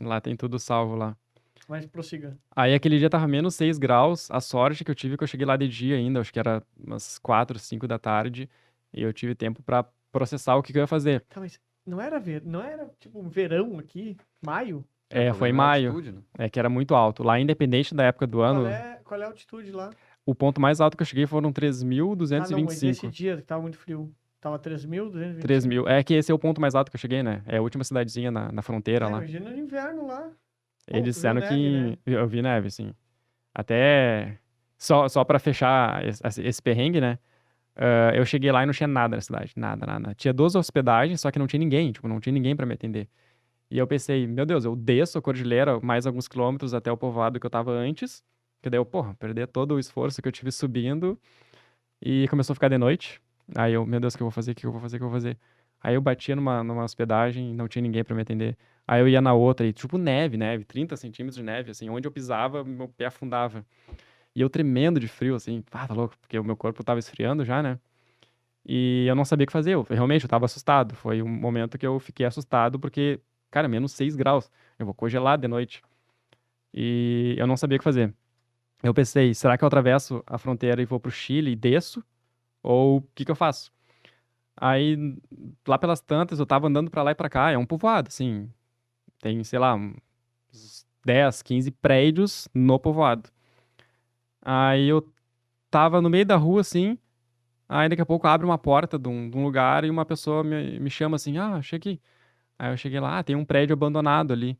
lá tem tudo salvo lá. Mas prossiga. Aí aquele dia tava menos 6 graus. A sorte que eu tive é que eu cheguei lá de dia ainda, acho que era umas 4, 5 da tarde. E eu tive tempo pra processar o que que eu ia fazer. Tá, mas não era tipo um verão aqui? Maio? É, O foi em problema é a maio. altitude, né? É que era muito alto. Lá, independente da época do ano, Qual é a altitude lá? o ponto mais alto que eu cheguei foram Ah, não, mas nesse 3.225. dia que tava muito frio. Tava 3.225. 3.000. É que esse é o ponto mais alto que eu cheguei, né? É a última cidadezinha na fronteira lá. Imagina no inverno lá. Pô, Eles tu viu disseram neve, que. né? Eu vi neve, sim. Até. Só pra fechar esse perrengue, né? Eu cheguei lá e não tinha nada na cidade. Nada. Tinha 2 hospedagens, só que não tinha ninguém. Tipo, não tinha ninguém pra me atender. E eu pensei, meu Deus, eu desço a cordilheira mais alguns quilômetros até o povoado que eu tava antes. Que daí eu, perder todo o esforço que eu tive subindo. E começou a ficar de noite. Aí eu, meu Deus, o que eu vou fazer? O que eu vou fazer? O que eu vou fazer? Aí eu batia numa hospedagem e não tinha ninguém pra me atender. Aí eu ia na outra e, tipo, neve, 30 centímetros de neve, assim, onde eu pisava, meu pé afundava. E eu tremendo de frio, assim, tá louco, porque o meu corpo tava esfriando já, né? E eu não sabia o que fazer, realmente, eu tava assustado. Foi um momento que eu fiquei assustado, porque, cara, menos 6 graus, eu vou congelar de noite. E eu não sabia o que fazer. Eu pensei, será que eu atravesso a fronteira e vou pro Chile e desço? Ou o que eu faço? Aí, lá pelas tantas, eu tava andando pra lá e pra cá, é um povoado, assim, tem, sei lá, uns 10, 15 prédios no povoado. Aí eu tava no meio da rua, assim, aí daqui a pouco abre uma porta de um lugar e uma pessoa me chama assim, chega aqui. Aí eu cheguei lá, tem um prédio abandonado ali.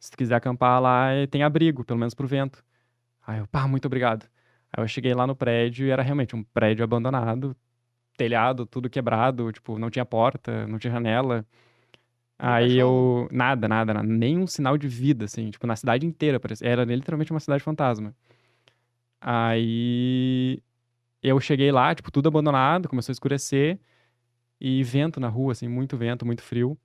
Se tu quiser acampar lá, tem abrigo, pelo menos pro vento. Aí eu, pá, muito obrigado. Aí eu cheguei lá no prédio e era realmente um prédio abandonado, telhado, tudo quebrado, tipo, não tinha porta, não tinha janela. Nem Aí cachorro. eu, nada, nenhum sinal de vida, assim, tipo, na cidade inteira, era literalmente uma cidade fantasma. Aí eu cheguei lá, tipo, tudo abandonado, começou a escurecer e vento na rua, assim, muito vento, muito frio.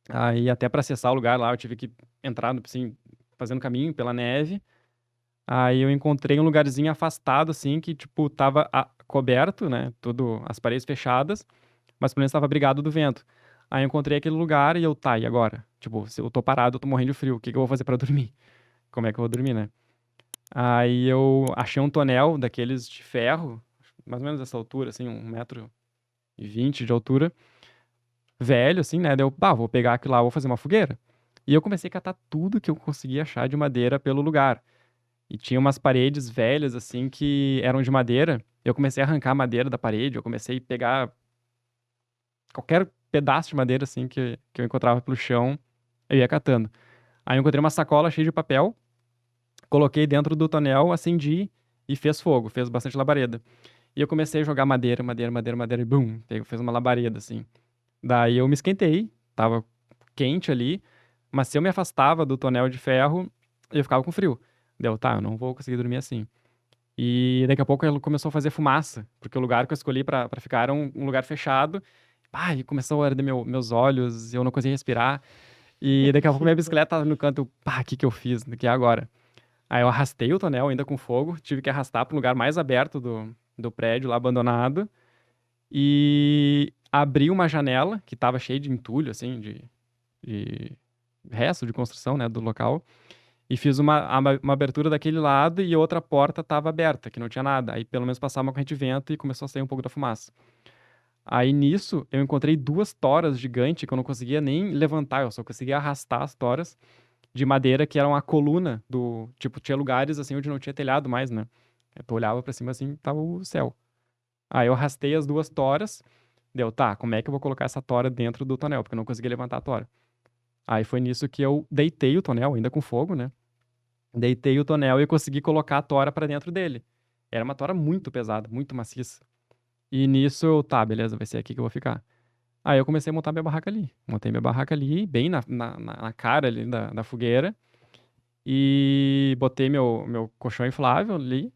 Aí até pra acessar o lugar lá, eu tive que entrar, assim, fazendo caminho pela neve. Aí eu encontrei um lugarzinho afastado, assim, que, tipo, tava coberto, né? Tudo, as paredes fechadas, mas pelo menos tava abrigado do vento. Aí eu encontrei aquele lugar e eu, tá, e agora? Tipo, se eu tô parado, eu tô morrendo de frio, o que que eu vou fazer pra dormir? Como é que eu vou dormir, né? Aí eu achei um tonel daqueles de ferro, mais ou menos dessa altura, assim, 1,20 m de altura, velho, assim, né? Daí eu, vou pegar aquilo lá, vou fazer uma fogueira. E eu comecei a catar tudo que eu conseguia achar de madeira pelo lugar. E tinha umas paredes velhas, assim, que eram de madeira. Eu comecei a arrancar a madeira da parede, eu comecei a pegar qualquer pedaço de madeira, assim, que eu encontrava pelo chão, eu ia catando. Aí eu encontrei uma sacola cheia de papel, coloquei dentro do tonel, acendi e fez fogo, fez bastante labareda. E eu comecei a jogar madeira, e bum, fez uma labareda, assim. Daí eu me esquentei, tava quente ali, mas se eu me afastava do tonel de ferro, eu ficava com frio. Deu, tá, eu não vou conseguir dormir assim. E daqui a pouco ela começou a fazer fumaça, porque o lugar que eu escolhi pra ficar era um lugar fechado. E começou a arder meus olhos, eu não conseguia respirar. E daqui a pouco minha bicicleta tava no canto, o que que eu fiz? O que é agora? Aí eu arrastei o tonel ainda com fogo, tive que arrastar para um lugar mais aberto do prédio, lá abandonado, e abri uma janela que tava cheia de entulho, assim, de resto de construção, né, do local. E fiz uma abertura daquele lado e outra porta estava aberta, que não tinha nada. Aí pelo menos passava uma corrente de vento e começou a sair um pouco da fumaça. Aí nisso eu encontrei duas toras gigantes que eu não conseguia nem levantar, eu só conseguia arrastar as toras de madeira que eram a coluna do. Tipo, tinha lugares assim onde não tinha telhado mais, né? Tu olhava pra cima assim, tava o céu. Aí eu arrastei as duas toras, deu, tá, como é que eu vou colocar essa tora dentro do tonel? Porque eu não conseguia levantar a tora. Aí foi nisso que eu deitei o tonel, ainda com fogo, né? Deitei o tonel e consegui colocar a tora pra dentro dele. Era uma tora muito pesada, muito maciça. E nisso eu, tá, beleza, vai ser aqui que eu vou ficar. Aí eu comecei a montar minha barraca ali. Montei minha barraca ali, bem na cara ali da fogueira. E botei meu colchão inflável ali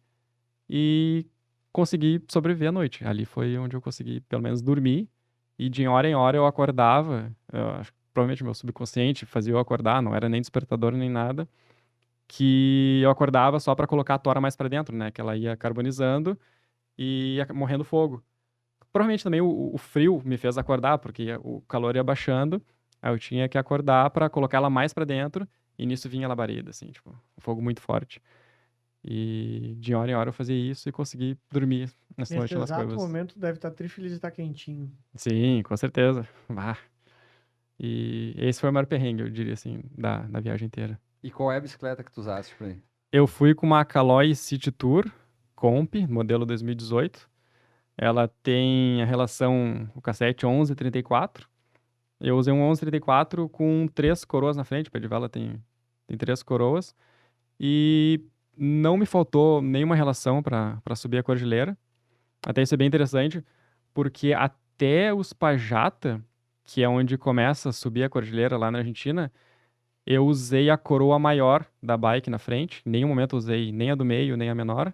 e consegui sobreviver à noite. Ali foi onde eu consegui, pelo menos, dormir. E de hora em hora eu acordava. Acho que provavelmente meu subconsciente fazia eu acordar, não era nem despertador nem nada. Que eu acordava só pra colocar a tora mais pra dentro, né? Que ela ia carbonizando e ia morrendo fogo. Provavelmente também o frio me fez acordar, porque o calor ia baixando. Aí eu tinha que acordar pra colocar ela mais pra dentro. E nisso vinha a labareda, assim, tipo, um fogo muito forte. E de hora em hora eu fazia isso e consegui dormir nessa Nesse noite nas exato cuevas. momento deve estar trifeliz de estar quentinho. Sim, com certeza. Bah. E esse foi o maior perrengue, eu diria assim, da viagem inteira. E qual é a bicicleta que tu usaste pra ir? Eu fui com uma Caloi City Tour Comp, modelo 2018. Ela tem a relação, o cassete 1134. Eu usei um 1134 com 3 coroas na frente, o pé de vela tem 3 coroas. E não me faltou nenhuma relação para subir a cordilheira. Até isso é bem interessante, porque até os Pajata, que é onde começa a subir a cordilheira lá na Argentina, eu usei a coroa maior da bike na frente. Em nenhum momento eu usei nem a do meio, nem a menor.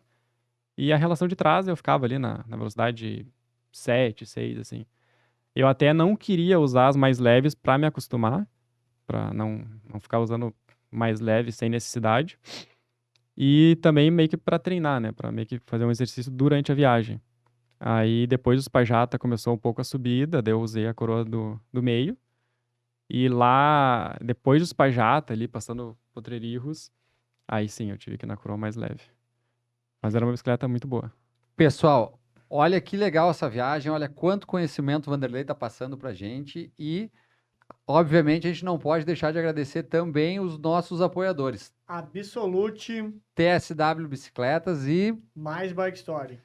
E a relação de trás eu ficava ali na velocidade 7, 6, assim. Eu até não queria usar as mais leves para me acostumar, para não ficar usando mais leve sem necessidade. E também meio que para treinar, né? Para meio que fazer um exercício durante a viagem. Aí depois dos Pajata começou um pouco a subida, daí eu usei a coroa do meio. E lá, depois dos Pajata, ali passando Potrerijos, aí sim eu tive que ir na coroa mais leve. Mas era uma bicicleta muito boa. Pessoal, Olha que legal essa viagem, olha quanto conhecimento o Vanderlei está passando para a gente e, obviamente, a gente não pode deixar de agradecer também os nossos apoiadores, Absolute TSW Bicicletas e... mais Bike Story.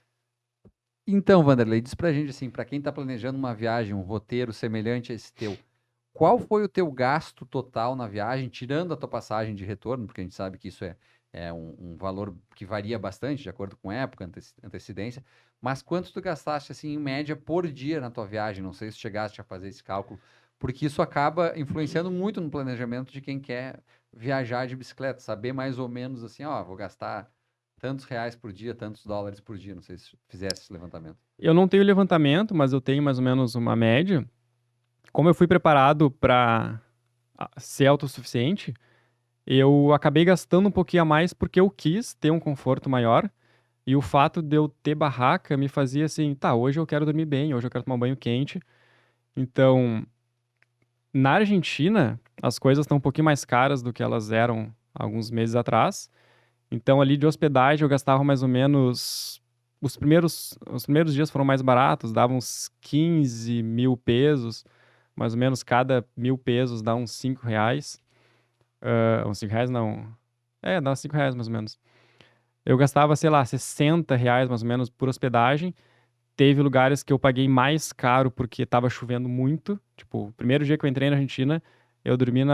Então, Vanderlei, diz pra gente assim, para quem está planejando uma viagem, um roteiro semelhante a esse teu, qual foi o teu gasto total na viagem, tirando a tua passagem de retorno, porque a gente sabe que isso é um valor que varia bastante, de acordo com época, antecedência, mas quanto tu gastaste, assim, em média, por dia na tua viagem? Não sei se chegaste a fazer esse cálculo, porque isso acaba influenciando muito no planejamento de quem quer viajar de bicicleta, saber mais ou menos assim, ó, vou gastar tantos reais por dia, tantos dólares por dia, não sei se fizesse esse levantamento. Eu não tenho levantamento, mas eu tenho mais ou menos uma média. Como eu fui preparado para ser autossuficiente, eu acabei gastando um pouquinho a mais porque eu quis ter um conforto maior. E o fato de eu ter barraca me fazia assim, tá, hoje eu quero dormir bem, hoje eu quero tomar um banho quente. Então, na Argentina, as coisas estão um pouquinho mais caras do que elas eram alguns meses atrás. Então, ali de hospedagem, eu gastava mais ou menos. Os primeiros dias foram mais baratos, davam uns 15 mil pesos, mais ou menos cada 1.000 pesos dá uns 5 reais. Uns 5 reais não. Dá uns 5 reais mais ou menos. Eu gastava, sei lá, 60 reais mais ou menos por hospedagem. Teve lugares que eu paguei mais caro porque tava chovendo muito. Tipo, o primeiro dia que eu entrei na Argentina, eu dormi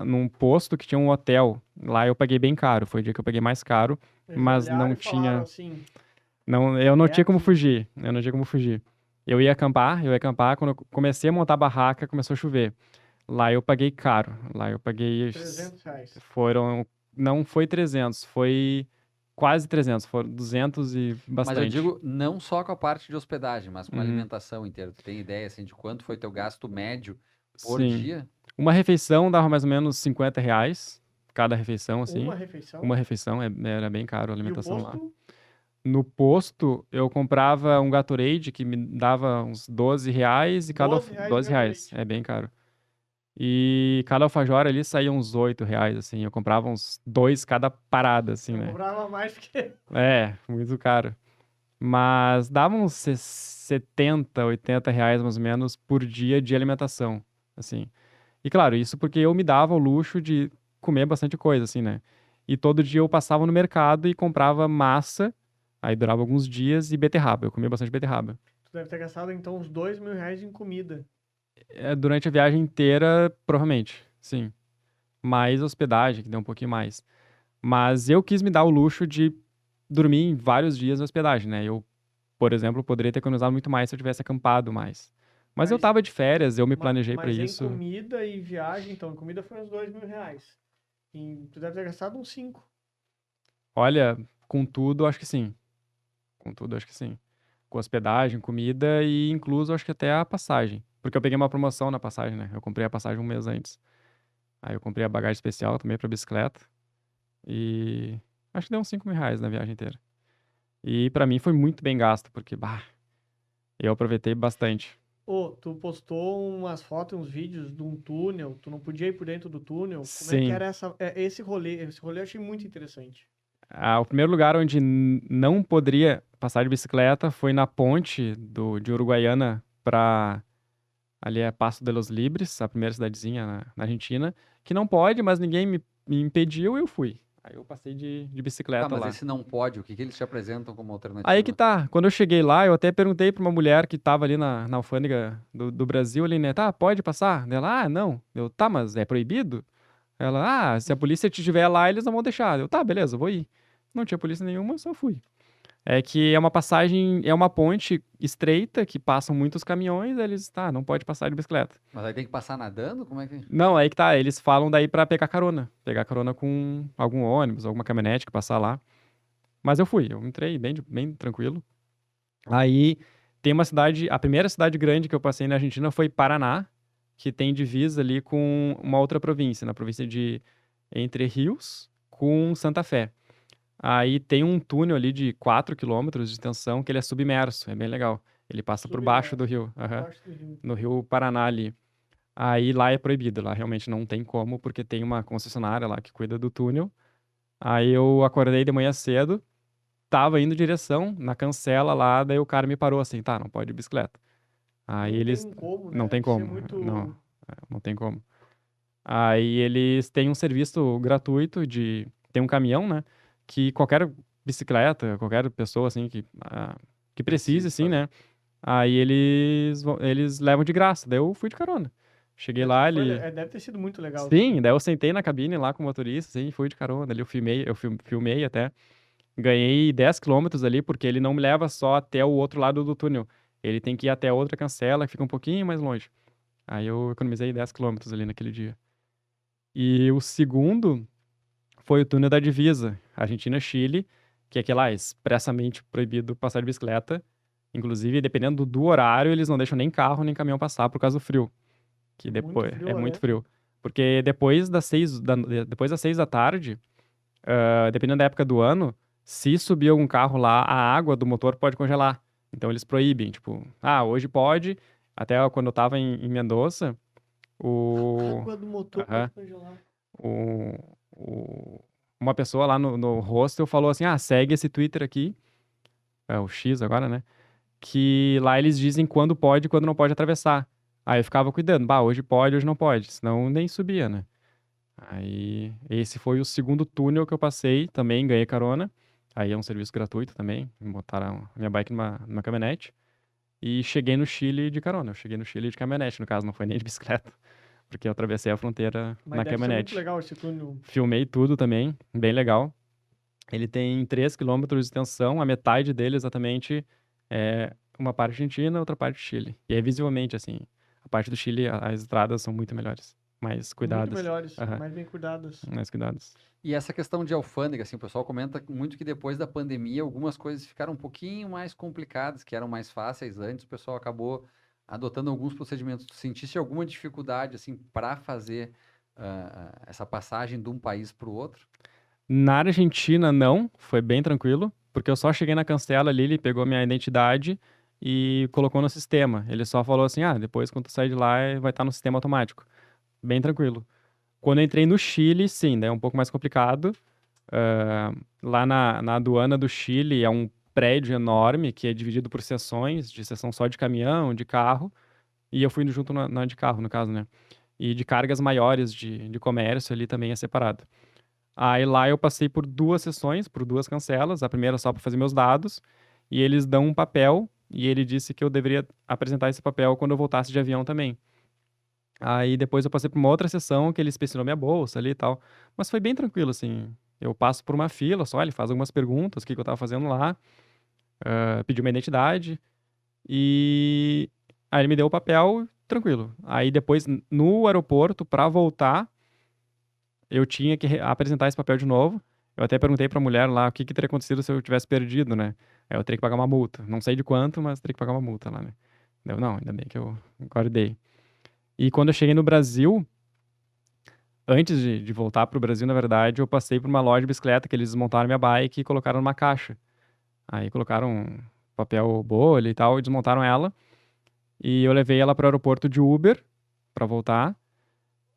num posto que tinha um hotel. Lá eu paguei bem caro. Foi o dia que eu paguei mais caro, Eles mas olharam não e falaram tinha. assim, Não, eu não é tinha como aqui, fugir. Eu não tinha como fugir. Eu ia acampar. Quando eu comecei a montar a barraca, começou a chover. Lá eu paguei caro. Lá eu paguei. R$ 300. Foram. Não foi 300, foi quase 300. Foram 200 e Mas eu bastante. digo não só com a parte de hospedagem, mas com a Uhum. alimentação inteira. Tu tem ideia assim de quanto foi teu gasto médio por Sim. dia? Uma refeição dava mais ou menos 50 reais. Cada refeição, assim. Uma refeição. Uma refeição, era bem caro a E o alimentação lá. posto, No posto, eu comprava um Gatorade que me dava uns 12 reais e cada... R$ 12 o 12 reais, Gatorade. é bem caro. E cada alfajor ali saía uns 8 reais, assim. Eu comprava uns 2 cada parada, assim, Eu né? comprava mais porque Muito caro. Mas dava uns 70, 80 reais mais ou menos por dia de alimentação, assim. E claro, isso porque eu me dava o luxo de comer bastante coisa, assim, né? E todo dia eu passava no mercado e comprava massa, aí durava alguns dias, e beterraba. Eu comia bastante beterraba. tu deve ter gastado então uns R$ 2.000 em comida. Durante a viagem inteira, provavelmente, sim. Mais hospedagem, que deu um pouquinho mais. Mas eu quis me dar o luxo de dormir em vários dias na hospedagem, né? Eu, por exemplo, poderia ter economizado muito mais se eu tivesse acampado mais. Mas eu Mas, tava de férias, eu me ma- planejei pra mas em isso. comida e viagem, então, em comida foi uns R$ 2.000. Tu deve ter gastado uns 5. Olha, com tudo, acho que sim. Com tudo, acho que sim. Com hospedagem, comida e incluso, acho que até a passagem. Porque eu peguei uma promoção na passagem, né? Eu comprei a passagem um mês antes. Aí eu comprei a bagagem especial também pra bicicleta. E acho que deu uns 5 mil reais na viagem inteira. E pra mim foi muito bem gasto, porque, bah, eu aproveitei bastante. Ô, tu postou umas fotos, uns vídeos de um túnel, tu não podia ir por dentro do túnel. Como é que Sim. era esse rolê? Esse rolê eu achei muito interessante. O primeiro lugar onde não poderia passar de bicicleta foi na ponte de Uruguaiana para ali é Paso de los Libres, a primeira cidadezinha na Argentina, que não pode, mas ninguém me impediu e eu fui. Aí eu passei de Tá, bicicleta mas lá. esse não pode, o que que eles te apresentam como Aí que alternativa? tá, quando eu cheguei lá, eu até perguntei pra uma mulher que tava ali na alfândega do Brasil ali, né? Tá, pode passar? Ela, não. Eu, tá, mas é proibido? Ela, se a polícia estiver lá, eles não vão deixar. Eu, tá, beleza, eu vou ir. Não tinha polícia nenhuma, só fui. É que é uma passagem, é uma ponte estreita que passam muitos caminhões, aí eles, tá, não pode passar de bicicleta. Mas aí tem que passar nadando? Como é que... Não, aí que tá, eles falam daí pra pegar carona. Pegar carona com algum ônibus, alguma caminhonete que passar lá. Mas eu entrei bem tranquilo. Aí tem uma cidade, a primeira cidade grande que eu passei na Argentina foi Paraná, que tem divisa ali com uma outra província, na província de Entre Rios com Santa Fé. Aí tem um túnel ali de 4 quilômetros de extensão que ele é submerso, é bem legal. Ele passa por baixo do Submerso, rio, aham, embaixo do rio. no rio Paraná ali. Aí lá é proibido, lá realmente não tem como, porque tem uma concessionária lá que cuida do túnel. Aí eu acordei de manhã cedo, tava indo em direção na cancela lá, daí o cara me parou assim, tá, não pode ir de bicicleta. Aí Não eles... tem como, né? Não tem Deve ser como, muito... não tem como. Aí eles têm um serviço gratuito tem um caminhão, né? Que qualquer bicicleta, qualquer pessoa, assim, que precise, assim, né? Aí eles levam de graça. Daí eu fui de carona. Cheguei lá, Deve ter sido muito legal. Sim, daí eu sentei na cabine lá com o motorista, assim, e fui de carona. Ali eu filmei até. Ganhei 10 quilômetros ali, porque ele não me leva só até o outro lado do túnel. Ele tem que ir até a outra cancela, que fica um pouquinho mais longe. Aí eu economizei 10 quilômetros ali naquele dia. E o segundo foi o túnel da divisa, Argentina-Chile, que é lá, expressamente proibido passar de bicicleta. Inclusive, dependendo do horário, eles não deixam nem carro nem caminhão passar por causa do frio. Que Muito depois frio, é muito né? frio. Porque depois das 6 da tarde, dependendo da época do ano, se subir algum carro lá, a água do motor pode congelar. Então eles proíbem, tipo, hoje pode. Até quando eu tava em Mendoza, A o. água do motor Aham. pode congelar. Uma pessoa lá no hostel falou assim: segue esse Twitter aqui, é o X agora, né? Que lá eles dizem quando pode e quando não pode atravessar. Aí eu ficava cuidando, hoje pode, hoje não pode, senão nem subia, né? Aí esse foi o segundo túnel que eu passei, também ganhei carona. Aí é um serviço gratuito também, botaram a minha bike numa caminhonete. E cheguei no Chile de carona, eu cheguei no Chile de caminhonete, no caso, não foi nem de bicicleta, porque eu atravessei a fronteira Mas na deve ser muito caminhonete. legal esse túnel. Filmei tudo também, bem legal. Ele tem 3 quilômetros de extensão, a metade dele exatamente é uma parte Argentina, outra parte Chile. E aí, visivelmente, assim, a parte do Chile, as estradas são muito melhores, mais Muito cuidadas. melhores, Aham, mais bem cuidadas. mais cuidadas. E essa questão de alfândega, assim, o pessoal comenta muito que depois da pandemia algumas coisas ficaram um pouquinho mais complicadas, que eram mais fáceis antes, o pessoal acabou adotando alguns procedimentos. Tu sentiste alguma dificuldade, assim, para fazer essa passagem de um país para o outro? Na Argentina, não, foi bem tranquilo, porque eu só cheguei na cancela ali, ele pegou minha identidade e colocou no sistema. Ele só falou assim: depois quando tu sair de lá, vai estar no sistema automático. Bem tranquilo. Quando eu entrei no Chile, sim, daí é um pouco mais complicado. Lá na aduana do Chile é um prédio enorme que é dividido por seções, de seção só de caminhão, de carro, e eu fui indo junto na de carro, no caso, né? E de cargas maiores de comércio ali também é separado. Aí lá eu passei por 2 sessões, por 2 cancelas, a primeira só para fazer meus dados, e eles dão um papel, e ele disse que eu deveria apresentar esse papel quando eu voltasse de avião também. Aí depois eu passei por uma outra sessão que ele inspecionou minha bolsa ali e tal. Mas foi bem tranquilo, assim. Eu passo por uma fila só, ele faz algumas perguntas, o que que eu tava fazendo lá, pediu minha identidade e aí ele me deu o papel, tranquilo. Aí depois, no aeroporto, pra voltar, eu tinha que apresentar esse papel de novo. Eu até perguntei pra mulher lá o que que teria acontecido se eu tivesse perdido, né? Aí eu teria que pagar uma multa. Não sei de quanto, mas teria que pagar uma multa lá, né? Não, ainda bem que eu guardei. E quando eu cheguei no Brasil, antes de voltar pro Brasil, na verdade, eu passei por uma loja de bicicleta que eles desmontaram minha bike e colocaram numa caixa. Aí colocaram um papel bolha e tal e desmontaram ela. E eu levei ela pro aeroporto de Uber pra voltar.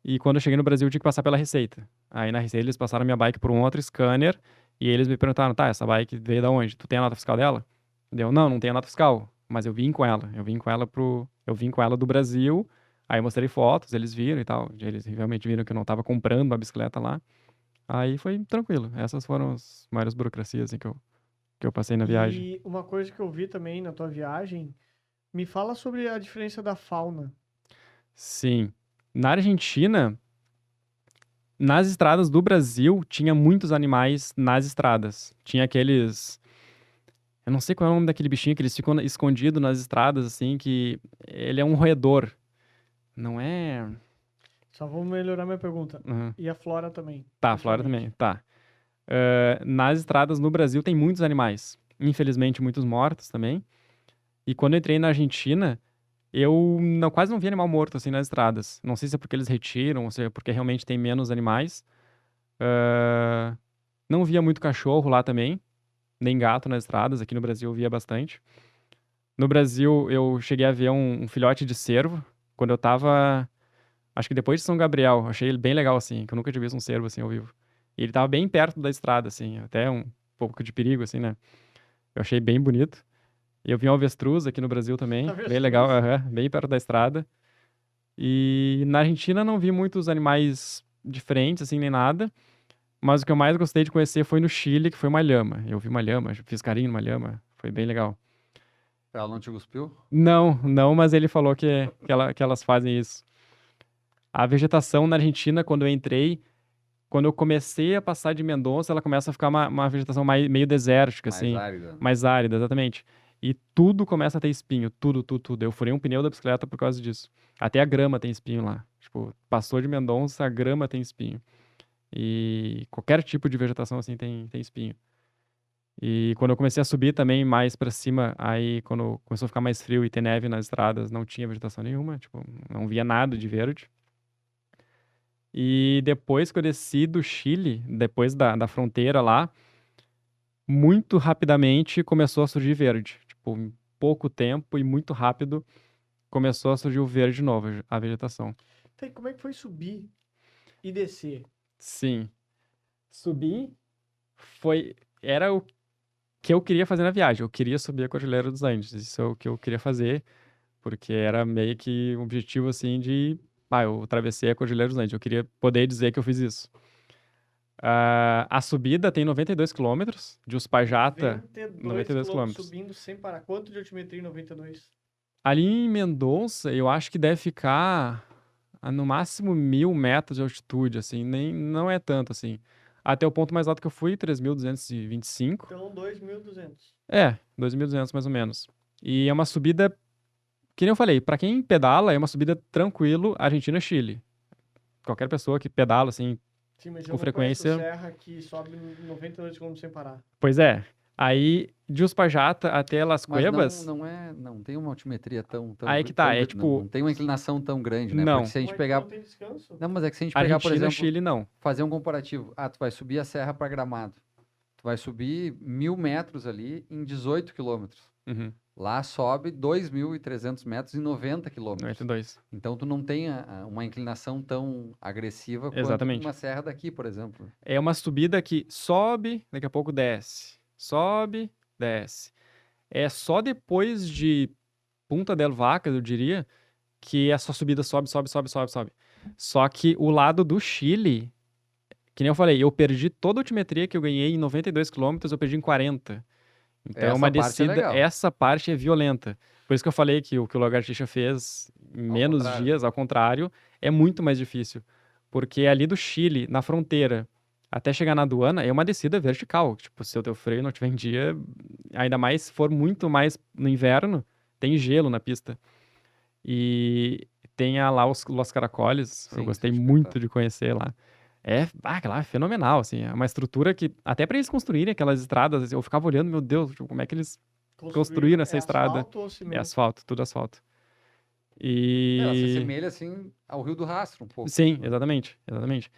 E quando eu cheguei no Brasil, eu tinha que passar pela Receita. Aí na Receita eles passaram minha bike por um outro scanner e eles me perguntaram: tá, essa bike veio da onde? Tu tem a nota fiscal dela? Não tenho a nota fiscal, mas eu vim com ela. Eu vim com ela do Brasil. Aí eu mostrei fotos, eles viram e tal. Eles realmente viram que eu não tava comprando uma bicicleta lá. Aí foi tranquilo. Essas foram as maiores burocracias assim, que eu passei na viagem. E uma coisa que eu vi também na tua viagem, me fala sobre a diferença da fauna. Sim. Na Argentina, nas estradas do Brasil, tinha muitos animais nas estradas. Tinha aqueles. Eu não sei qual é o nome daquele bichinho que eles ficam escondidos nas estradas, assim, que ele é um roedor. Não é. Só vou melhorar minha pergunta. Uhum. E a flora também, Tá, Flora principalmente. também. Tá. Nas estradas no Brasil tem muitos animais. Infelizmente, muitos mortos também. E quando eu entrei na Argentina, eu quase não vi animal morto assim nas estradas. Não sei se é porque eles retiram, ou se é porque realmente tem menos animais. Ah, não via muito cachorro lá também, nem gato nas estradas. Aqui no Brasil eu via bastante. No Brasil eu cheguei a ver um filhote de cervo quando eu tava, acho que depois de São Gabriel. Achei ele bem legal assim, que eu nunca tinha visto um cervo assim ao vivo. E ele tava bem perto da estrada assim, até um pouco de perigo assim, né? Eu achei bem bonito. Eu vi um avestruz aqui no Brasil também, bem legal, bem perto da estrada. E na Argentina não vi muitos animais diferentes, assim, nem nada. Mas o que eu mais gostei de conhecer foi no Chile, que foi uma lhama. Eu vi uma lhama, fiz carinho numa lhama, foi bem legal. Ela não te cuspiu? Não, mas ele falou que elas fazem isso. A vegetação na Argentina, quando eu entrei, quando eu comecei a passar de Mendonça, ela começa a ficar uma vegetação meio desértica, Mais assim. árida. Mais árida, exatamente. E tudo começa a ter espinho, tudo. Eu furei um pneu da bicicleta por causa disso. Até a grama tem espinho lá. Tipo, passou de Mendonça, a grama tem espinho. E qualquer tipo de vegetação assim tem espinho. E quando eu comecei a subir também mais pra cima, aí quando começou a ficar mais frio e ter neve nas estradas, não tinha vegetação nenhuma, tipo, não via nada de verde. E depois que eu desci do Chile, depois da fronteira lá, muito rapidamente começou a surgir verde. Tipo, em pouco tempo e muito rápido começou a surgir o verde de novo, a vegetação. Então, como é que foi subir e descer? Sim. Subir era o que eu queria fazer na viagem. Eu queria subir a Cordilheira dos Andes. Isso é o que eu queria fazer, porque era meio que um objetivo assim de, eu atravessei a Cordilheira dos Andes. Eu queria poder dizer que eu fiz isso. A subida tem 92 quilômetros, de Uspallata, 92 quilômetros. Subindo sem parar. Quanto de altimetria em 92? Ali em Mendonça, eu acho que deve ficar no máximo 1.000 metros de altitude, assim, não é tanto, assim. Até o ponto mais alto que eu fui, 3.225. Então, 2.200. 2.200 mais ou menos. E é uma subida, que nem eu falei, pra quem pedala, é uma subida tranquilo, Argentina-Chile. Qualquer pessoa que pedala, assim, Sim, mas com eu não frequência. conheço serra que sobe 92 km sem parar. Pois é. Aí, de Uspallata até Las Mas Cuevas. não tem uma altimetria tão Aí que tá, não, não tem uma inclinação tão grande, né? Não. Porque se a gente Mas pegar. não tem descanso. Não, mas é que se a gente pegar, por Argentina, exemplo, Chile, não. fazer um comparativo. Tu vai subir a serra para Gramado. Tu vai subir 1.000 metros ali em 18 quilômetros. Uhum. Lá sobe 2.300 metros em 90 quilômetros. 92. Então tu não tem uma inclinação tão agressiva quanto Exatamente. uma serra daqui, por exemplo. É uma subida que sobe, daqui a pouco desce. Sobe, desce. É só depois de Punta del Vaca, eu diria, que essa subida sobe. Só que o lado do Chile, que nem eu falei, eu perdi toda a altimetria que eu ganhei em 92 quilômetros, eu perdi em 40. Então é uma Essa parte é descida, legal. essa parte é violenta. Por isso que eu falei que o Lagartixa fez em menos contrário. dias, ao contrário, é muito mais difícil. Porque ali do Chile, na fronteira, até chegar na aduana, é uma descida vertical. Tipo, se o teu freio não tiver em dia, ainda mais se for muito mais no inverno, tem gelo na pista. E tem lá os Los Caracoles, eu Sim, gostei isso é muito espetacular. de conhecer lá. Lá é fenomenal, assim, é uma estrutura que, até para eles construírem aquelas estradas, assim, eu ficava olhando, meu Deus, tipo, como é que eles construíram essa estrada? Asfalto ou É cimento? asfalto, tudo asfalto. Ela se E... assemelha, assim, ao Rio do Rastro um pouco. Sim, exatamente.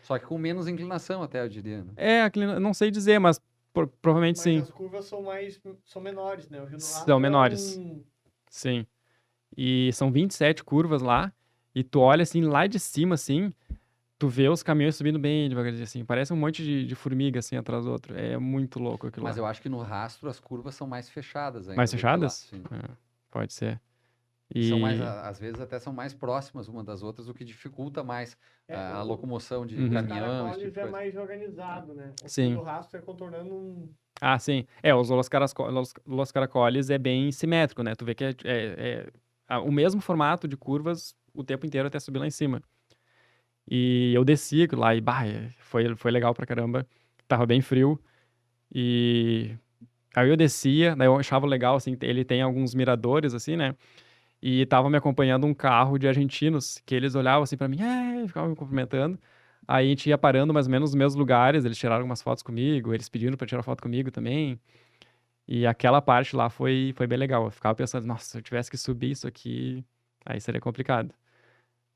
Só que com menos inclinação até, eu diria. Né? Não sei dizer, mas provavelmente Mas sim. as curvas são menores, né? O Rio do Rastro São menores. Sim. E são 27 curvas lá, e tu olha, assim, lá de cima, assim, tu vê os caminhões subindo bem devagarzinho, assim. Parece um monte de formiga, assim, atrás do outro. É muito louco aquilo Mas lá. eu acho que no Rastro as curvas são mais fechadas ainda. Mais do que lá, fechadas? sim. Pode ser. São mais, às vezes até são mais próximas uma das outras, o que dificulta mais a locomoção de Uhum. caminhão, esse Caracoles tipo de é coisa. mais organizado, né? O Sim. Rio do Rastro é contornando um... Ah, sim. Os Los Caracoles é bem simétrico, né? Tu vê que o mesmo formato de curvas o tempo inteiro até subir lá em cima. E eu desci lá e foi legal pra caramba. Tava bem frio. E aí eu descia, daí eu achava legal, assim, ele tem alguns miradores, assim, né? E tava me acompanhando um carro de argentinos, que eles olhavam assim pra mim, ficavam me cumprimentando. Aí a gente ia parando mais ou menos nos mesmos lugares, eles tiraram algumas fotos comigo, eles pediram pra tirar foto comigo também. E aquela parte lá foi bem legal. Eu ficava pensando, nossa, se eu tivesse que subir isso aqui, aí seria complicado.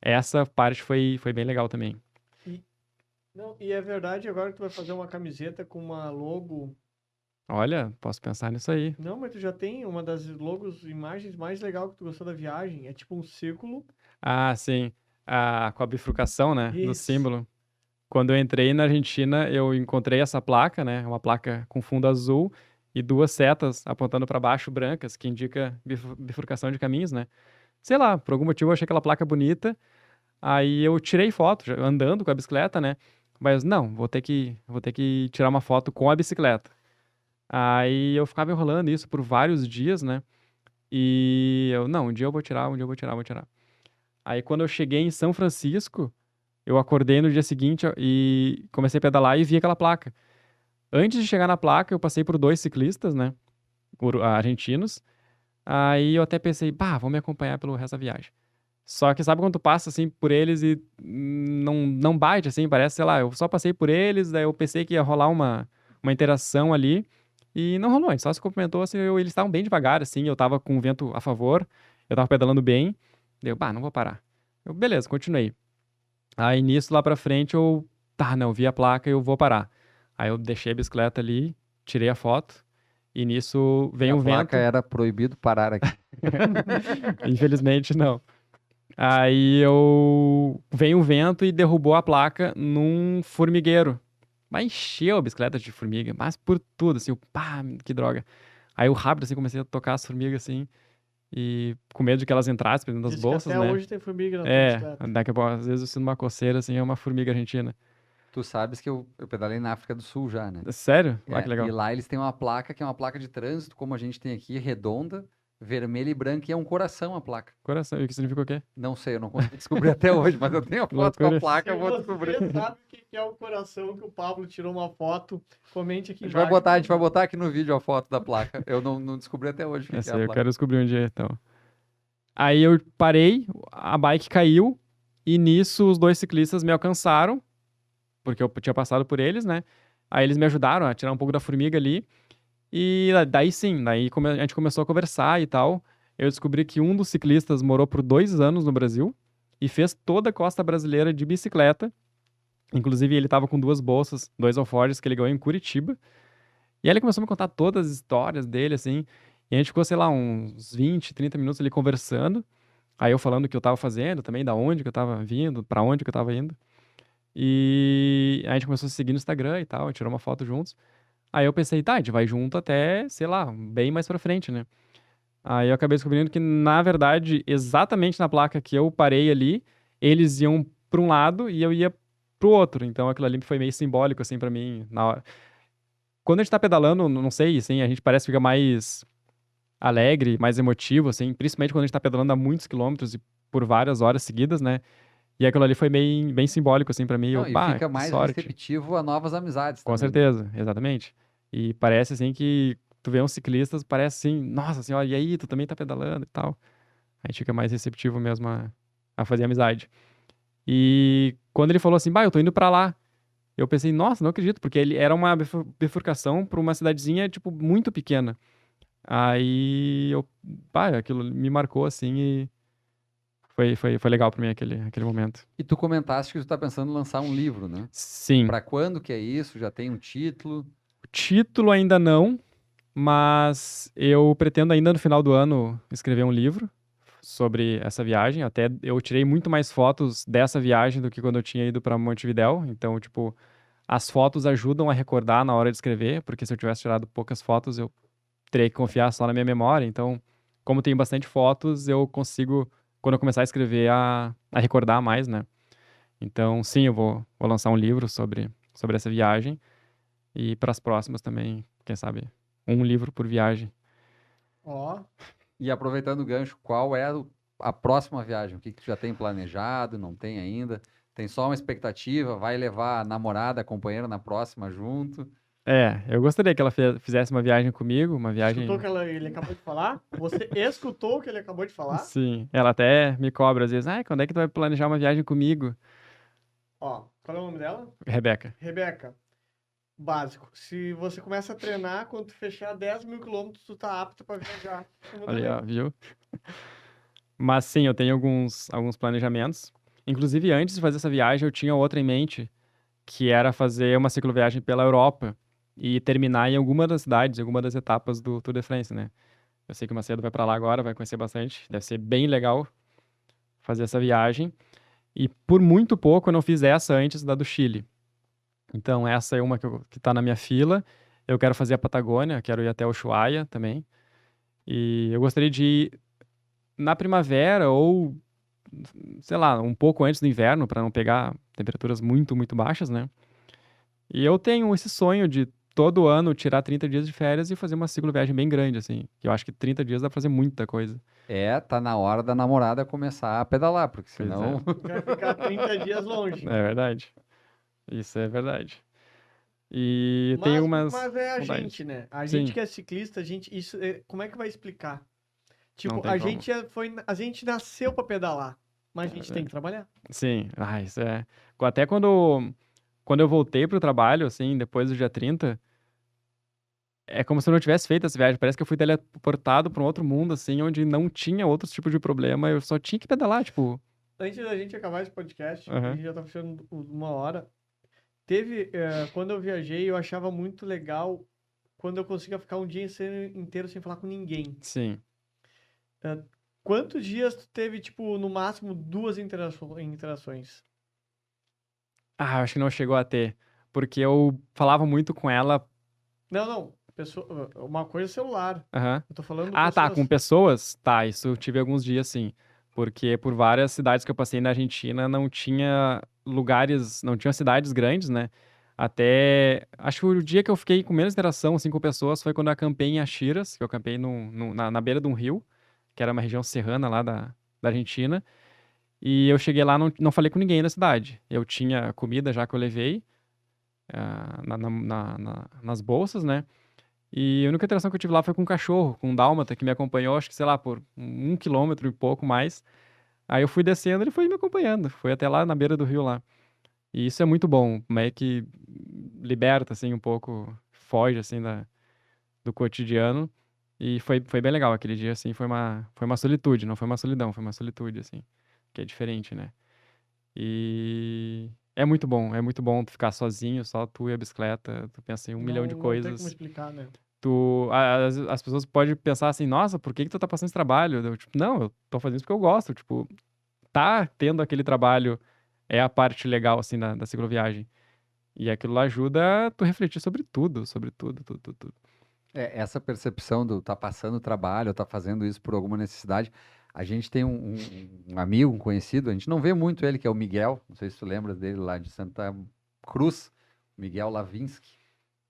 Essa parte foi bem legal também. Não, e é verdade, agora que tu vai fazer uma camiseta com uma logo... Olha, posso pensar nisso aí. Não, mas tu já tem uma das logos, imagens mais legal que tu gostou da viagem. É tipo um círculo. Ah, sim. Com a bifurcação, né, do Isso. símbolo. Quando eu entrei na Argentina, eu encontrei essa placa, né, uma placa com fundo azul, e 2 setas apontando para baixo brancas, que indica bifurcação de caminhos, né? Sei lá, por algum motivo eu achei aquela placa bonita, aí eu tirei foto, andando com a bicicleta, né? Mas não, vou ter que tirar uma foto com a bicicleta. Aí eu ficava enrolando isso por vários dias, né? E eu, não, um dia eu vou tirar, um dia eu vou tirar, vou tirar. Aí quando eu cheguei em São Francisco, eu acordei no dia seguinte e comecei a pedalar e vi aquela placa. Antes de chegar na placa, eu passei por 2 ciclistas, né? Argentinos. Aí eu até pensei, bah, vão me acompanhar pelo resto da viagem. Só que sabe quando tu passa assim por eles e não bate assim, parece, sei lá, eu só passei por eles, daí eu pensei que ia rolar uma interação ali e não rolou, a gente só se cumprimentou assim, eles estavam bem devagar assim, eu tava com o vento a favor, eu tava pedalando bem, daí eu, bah, não vou parar. Eu, beleza, continuei. Aí nisso lá pra frente eu, tá, não, vi a placa e eu vou parar. Aí eu deixei a bicicleta ali, tirei a foto e nisso E vem a um placa vento. era proibido parar aqui. Infelizmente não. Aí eu veio um vento e derrubou a placa num formigueiro. Mas encheu a bicicleta de formiga, mas por tudo, assim, pá, que droga. Aí eu rápido, assim, comecei a tocar as formigas, assim, e com medo de que elas entrassem pra dentro das Diz que bolsas, até né? hoje tem formiga na tua É, bicicleta. daqui a pouco, às vezes eu sinto uma coceira, assim, é uma formiga argentina. Tu sabes que eu pedalei na África do Sul já, né? Sério? Ah, que É, e legal. lá eles têm uma placa que é uma placa de trânsito, como a gente tem aqui, redonda, vermelha e branca, e é um coração a placa. Coração, e o que significa o quê? Não sei, eu não consegui descobrir até hoje, mas eu tenho a Que foto com a loucura. placa, eu Se vou descobrir. você sabe o que é o coração que o Pablo tirou uma foto, comente aqui A embaixo. gente vai botar aqui no vídeo a foto da placa. Eu não descobri até hoje o que Essa é a aí eu placa. quero descobrir um dia, então. Aí eu parei, a bike caiu, e nisso os 2 ciclistas me alcançaram, porque eu tinha passado por eles, né? Aí eles me ajudaram a tirar um pouco da formiga ali. E daí sim, daí a gente começou a conversar e tal. Eu descobri que um dos ciclistas morou por 2 anos no Brasil e fez toda a costa brasileira de bicicleta. Inclusive, ele tava com 2 bolsas, 2 alforjes que ele ganhou em Curitiba. E aí ele começou a me contar todas as histórias dele, assim. E a gente ficou, sei lá, uns 20, 30 minutos ali conversando. Aí eu falando o que eu tava fazendo, também da onde que eu tava vindo, pra onde que eu tava indo. E a gente começou a se seguir no Instagram e tal, a gente tirou uma foto juntos. Aí eu pensei, tá, a gente vai junto até, sei lá, bem mais pra frente, né? Aí eu acabei descobrindo que, na verdade, exatamente na placa que eu parei ali, eles iam pra um lado e eu ia pro outro. Então aquilo ali foi meio simbólico, assim, pra mim, na hora. Quando a gente tá pedalando, não sei, assim, a gente parece que fica mais alegre, mais emotivo, assim, principalmente quando a gente tá pedalando a muitos quilômetros e por várias horas seguidas, né? E aquilo ali foi bem simbólico, assim, pra mim. Eu, Não, e bah, fica que mais sorte. receptivo a novas amizades Com também, né? certeza, exatamente. E parece, assim, que tu vê uns ciclistas, parece assim, nossa senhora, e aí, tu também tá pedalando e tal. A gente fica mais receptivo mesmo a fazer amizade. E quando ele falou assim, bah, eu tô indo pra lá, eu pensei, nossa, não acredito, porque ele era uma bifurcação pra uma cidadezinha, tipo, muito pequena. Aí eu, pá, aquilo me marcou, assim, e foi legal pra mim aquele momento. E tu comentaste que tu tá pensando em lançar um livro, né? Sim, Pra quando que é isso? Já tem um título? título ainda não, mas eu pretendo ainda no final do ano escrever um livro sobre essa viagem. Até eu tirei muito mais fotos dessa viagem do que quando eu tinha ido para Montevidéu. Então, tipo, as fotos ajudam a recordar na hora de escrever, porque se eu tivesse tirado poucas fotos, eu teria que confiar só na minha memória. Então, como tenho bastante fotos, eu consigo, quando eu começar a escrever, a recordar mais, né? Então, sim, eu vou lançar um livro sobre essa viagem. E para as próximas também, quem sabe, um livro por viagem. Ó, E aproveitando o gancho, qual é a próxima viagem? O que que tu já tem planejado? Não tem ainda? Tem só uma expectativa? Vai levar a namorada, a companheira na próxima junto? É, eu gostaria que ela fizesse uma viagem comigo, uma escutou o viagem. que ele acabou de falar? Você escutou o que ele acabou de falar? Sim, ela até me cobra às vezes. Ai, quando é que tu vai planejar uma viagem comigo, Ó, qual é o nome dela? Rebeca? Rebeca. Básico. Se você começa a treinar, quando tu fechar 10 mil quilômetros, tu tá apto pra viajar. Semana Olha aí, ó, vem. viu? Mas sim, eu tenho alguns planejamentos. Inclusive, antes de fazer essa viagem, eu tinha outra em mente, que era fazer uma cicloviagem pela Europa e terminar em alguma das cidades, em alguma das etapas do Tour de France, né? Eu sei que o Macedo vai pra lá agora, vai conhecer bastante. Deve ser bem legal fazer essa viagem. E por muito pouco eu não fiz essa antes da do Chile. Então essa é uma que tá na minha fila. Eu quero fazer a Patagônia, quero ir até Ushuaia também. E eu gostaria de ir na primavera ou, sei lá, um pouco antes do inverno, para não pegar temperaturas muito, muito baixas, né? E eu tenho esse sonho de todo ano tirar 30 dias de férias e fazer uma cicloviagem bem grande, assim. Que eu acho que 30 dias dá pra fazer muita coisa. Tá na hora da namorada começar a pedalar, porque Pois é. senão. Vai ficar 30 dias longe. É verdade. Isso é verdade. E tem umas Mas é a vontades. gente, né? A Sim. gente que é ciclista, como é que vai explicar? Não Tipo, tem como. a gente nasceu pra pedalar, mas a gente tem que trabalhar. Sim. Isso é. Até quando eu voltei pro trabalho, assim, depois do dia 30, é como se eu não tivesse feito essa viagem. Parece que eu fui teleportado pra um outro mundo, assim, onde não tinha outros tipos de problema. Eu só tinha que pedalar, tipo. Antes da gente acabar esse podcast, a Aham. gente já tá fechando uma hora. Quando eu viajei, eu achava muito legal quando eu conseguia ficar um dia inteiro sem falar com ninguém. Sim. Quantos dias tu teve, tipo, no máximo 2 interações? Eu acho que não chegou a ter. Porque eu falava muito com ela. Não. Uma coisa é celular. Aham. Eu tô falando Tá, pessoas. com pessoas? Tá, isso eu tive alguns dias sim. Porque por várias cidades que eu passei na Argentina não tinha lugares, não tinha cidades grandes, né? Até, acho que o dia que eu fiquei com menos interação, assim, com pessoas foi quando eu acampei em Achiras, que eu acampei na beira de um rio, que era uma região serrana lá da Argentina. E eu cheguei lá, não falei com ninguém da cidade. Eu tinha comida já que eu levei nas bolsas, né? E a única interação que eu tive lá foi com um cachorro, com um dálmata, que me acompanhou, acho que, sei lá, por 1 quilômetro e pouco mais. Aí eu fui descendo, ele foi me acompanhando. Foi até lá na beira do rio lá. E isso é muito bom, meio que liberta, assim, um pouco, foge, assim, do cotidiano. E foi bem legal aquele dia, assim, foi uma solitude, não foi uma solidão, foi uma solitude, assim, que é diferente, né? E é muito bom tu ficar sozinho, só tu e a bicicleta, tu pensa em um milhão de Não tem como coisas. explicar, né? As pessoas podem pensar assim, nossa, por que tu tá passando esse trabalho? Eu, tipo, não, eu tô fazendo isso porque eu gosto, tipo, tá tendo aquele trabalho é a parte legal, assim, da cicloviagem. E aquilo lá ajuda tu refletir sobre tudo, tudo, tudo, tudo. Essa percepção do tá passando trabalho, tá fazendo isso por alguma necessidade. A gente tem um amigo, um conhecido, a gente não vê muito ele, que é o Miguel, não sei se tu lembra dele lá de Santa Cruz, Miguel Lavinsky.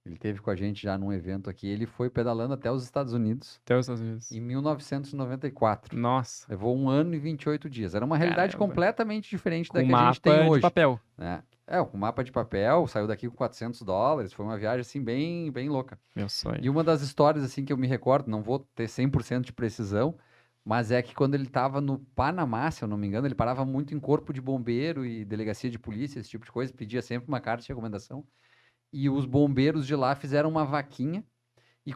Ele teve com a gente já num evento aqui. Ele foi pedalando até os Estados Unidos Até os Estados Unidos. em 1994. Nossa, Levou 1 ano e 28 dias. Era uma realidade caramba. completamente diferente da Com que a gente tem mapa de hoje, papel. né? Com mapa de papel, saiu daqui com $400. Foi uma viagem assim bem, bem louca. Meu E sonho. uma das histórias assim que eu me recordo, não vou ter 100% de precisão, mas é que quando ele estava no Panamá, se eu não me engano, ele parava muito em corpo de bombeiro e delegacia de polícia, esse tipo de coisa, pedia sempre uma carta de recomendação. E os bombeiros de lá fizeram uma vaquinha e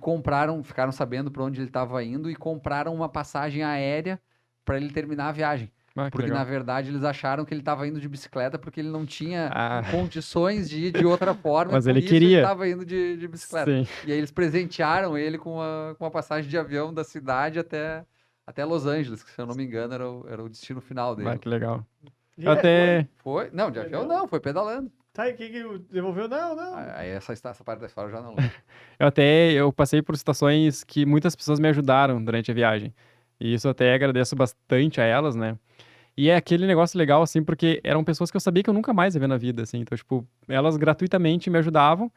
ficaram sabendo para onde ele estava indo e compraram uma passagem aérea para ele terminar a viagem. Que Porque, na legal. verdade, eles acharam que ele estava indo de bicicleta porque ele não tinha Ah, condições de ir de outra forma. mas e por ele isso queria. estava indo de bicicleta. Sim. E aí eles presentearam ele com uma passagem de avião da cidade até Los Angeles, que, se eu não me engano, era o destino final dele. Que legal. E Eu até... Foi? Não, de avião Entendeu? não, foi pedalando. Tá, e o que devolveu? Não. Aí essa parte da história eu já não lembro. Eu passei por situações que muitas pessoas me ajudaram durante a viagem. E isso eu até agradeço bastante a elas, né? E é aquele negócio legal, assim, porque eram pessoas que eu sabia que eu nunca mais ia ver na vida, assim. Então, tipo, elas gratuitamente me ajudavam.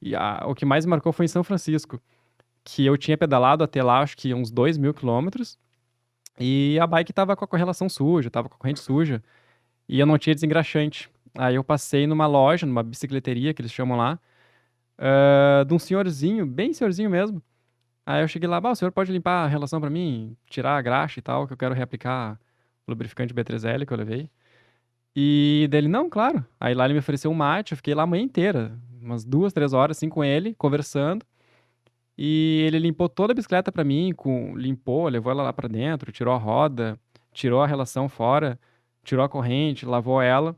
E o que mais me marcou foi em São Francisco, que eu tinha pedalado até lá, acho que uns 2.000 quilômetros. E a bike tava com a correlação suja, tava com a corrente suja. E eu não tinha desengraxante. Aí eu passei numa loja, numa bicicleteria, que eles chamam lá, de um senhorzinho, bem senhorzinho mesmo. Aí eu cheguei lá, o senhor pode limpar a relação pra mim, tirar a graxa e tal, que eu quero reaplicar o lubrificante B3L que eu levei. E dele, não, claro. Aí lá ele me ofereceu um mate, eu fiquei lá a manhã inteira, umas 2, 3 horas assim com ele, conversando. E ele limpou toda a bicicleta pra mim, limpou, levou ela lá pra dentro, tirou a roda, tirou a relação fora, tirou a corrente, lavou ela.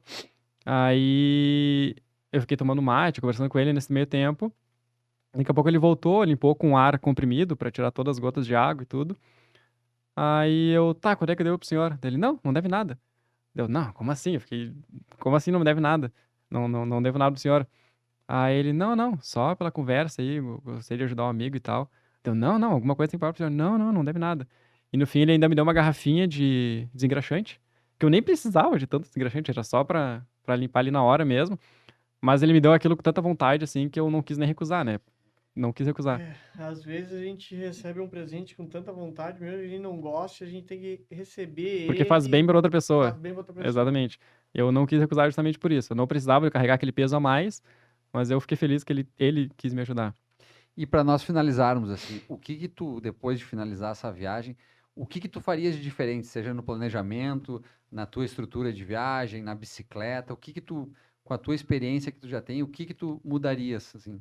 Aí eu fiquei tomando mate, conversando com ele nesse meio tempo. Daqui a pouco ele voltou, limpou com ar comprimido pra tirar todas as gotas de água e tudo. Aí eu, tá, quanto é que deu pro senhor? Ele, não deve nada. Não, como assim? Eu fiquei, como assim não me deve nada? Não devo nada pro senhor. Aí ele, não, só pela conversa aí, gostei de ajudar um amigo e tal. Eu, não, alguma coisa tem que falar. Não deve nada. E no fim ele ainda me deu uma garrafinha de desengraxante, que eu nem precisava de tanto desengraxante, era só pra limpar ali na hora mesmo. Mas ele me deu aquilo com tanta vontade, assim, que eu não quis nem recusar, né? Não quis recusar. Às vezes a gente recebe um presente com tanta vontade, mesmo que a gente não goste, a gente tem que receber Porque faz bem pra outra pessoa. faz bem pra outra pessoa. Exatamente. Eu não quis recusar justamente por isso. Eu não precisava carregar aquele peso a mais, mas eu fiquei feliz que ele quis me ajudar. E para nós finalizarmos, assim, o que que tu, depois de finalizar essa viagem, o que que tu farias de diferente, seja no planejamento, na tua estrutura de viagem, na bicicleta, o que que tu, com a tua experiência que tu já tem, o que que tu mudarias, assim?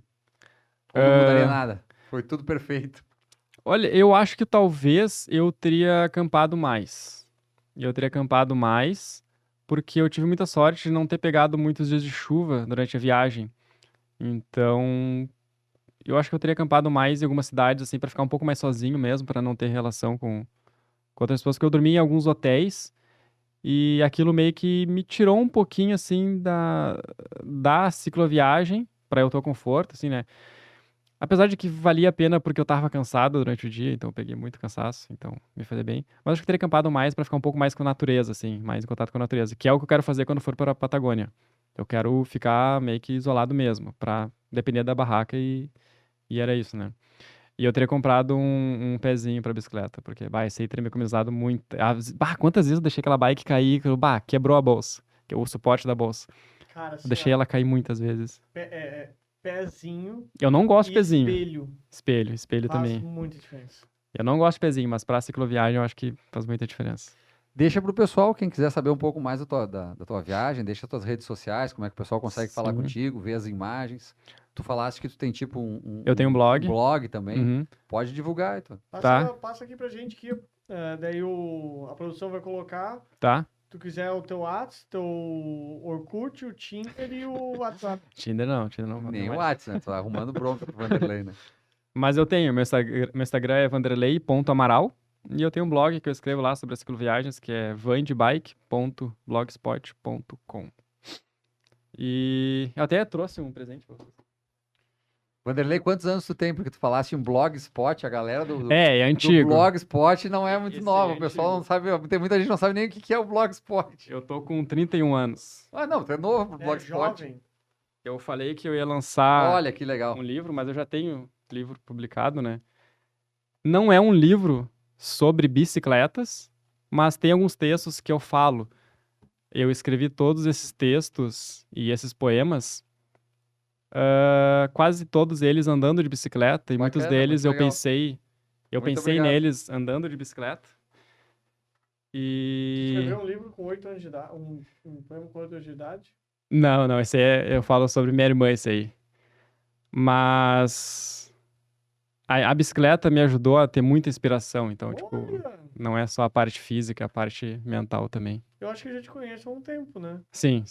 Ou não mudaria nada? Foi tudo perfeito. Olha, eu acho que talvez eu teria acampado mais. Porque eu tive muita sorte de não ter pegado muitos dias de chuva durante a viagem. Então, eu acho que eu teria acampado mais em algumas cidades, assim, pra ficar um pouco mais sozinho mesmo, pra não ter relação com outras pessoas, porque eu dormi em alguns hotéis e aquilo meio que me tirou um pouquinho, assim, da cicloviagem, pra eu ter conforto, assim, né? Apesar de que valia a pena porque eu tava cansado durante o dia, então eu peguei muito cansaço, então me fazia bem. Mas acho que eu teria acampado mais pra ficar um pouco mais com a natureza, assim, mais em contato com a natureza, que é o que eu quero fazer quando for para a Patagônia. Eu quero ficar meio que isolado mesmo, pra depender da barraca e era isso, né? E eu teria comprado um pezinho pra bicicleta, porque, esse aí teria me economizado muito. Quantas vezes eu deixei aquela bike cair, quebrou a bolsa, que é o suporte da bolsa. Cara, Eu assim, deixei ó, ela cair muitas vezes. pezinho Eu não gosto de e pezinho. Espelho faz também. muita diferença. Eu não gosto de pezinho, mas pra cicloviagem eu acho que faz muita diferença. Deixa pro pessoal, quem quiser saber um pouco mais da tua viagem, deixa as tuas redes sociais, como é que o pessoal consegue falar Sim. contigo, ver as imagens. Tu falaste que tu tem tipo Eu tenho um blog. blog também. Uhum. Pode divulgar, então. Passa aqui pra gente aqui. Daí a produção vai colocar. Tá? Tu quiser o teu WhatsApp, teu Orkut, o Tinder e o WhatsApp. Tinder não. Nem não o é. WhatsApp, né? Tu tá arrumando bronca pro Vanderlei, né? Mas eu tenho, meu Instagram é vanderlei.amaral. E eu tenho um blog que eu escrevo lá sobre as cicloviagens, que é vandbike.blogspot.com. E eu até trouxe um presente pra vocês. Vanderlei, quantos anos tu tem? Porque tu falasse em Blogspot, a galera do É antigo. Blogspot não é muito Esse nova. é O pessoal antigo. não sabe, tem muita gente que não sabe nem o que é o Blogspot. Eu tô com 31 anos. Ah, não, tu é novo pro É Blogspot. jovem. Eu falei que eu ia lançar Olha que legal. um livro, mas eu já tenho livro publicado, né? Não é um livro sobre bicicletas, mas tem alguns textos que eu falo. Eu escrevi todos esses textos e esses poemas, quase todos eles andando de bicicleta, e muitos Bacana, deles muito eu legal. pensei Muito pensei obrigado. neles andando de bicicleta. Tu E escreveu um livro com 8 anos de idade, um poema com 8 anos de idade. não, esse aí eu falo sobre minha irmã, esse aí. Mas a bicicleta me ajudou a ter muita inspiração, então, tipo, Olha, não é só a parte física, a parte mental também. eu acho que eu já te conheço há um tempo, né? Sim.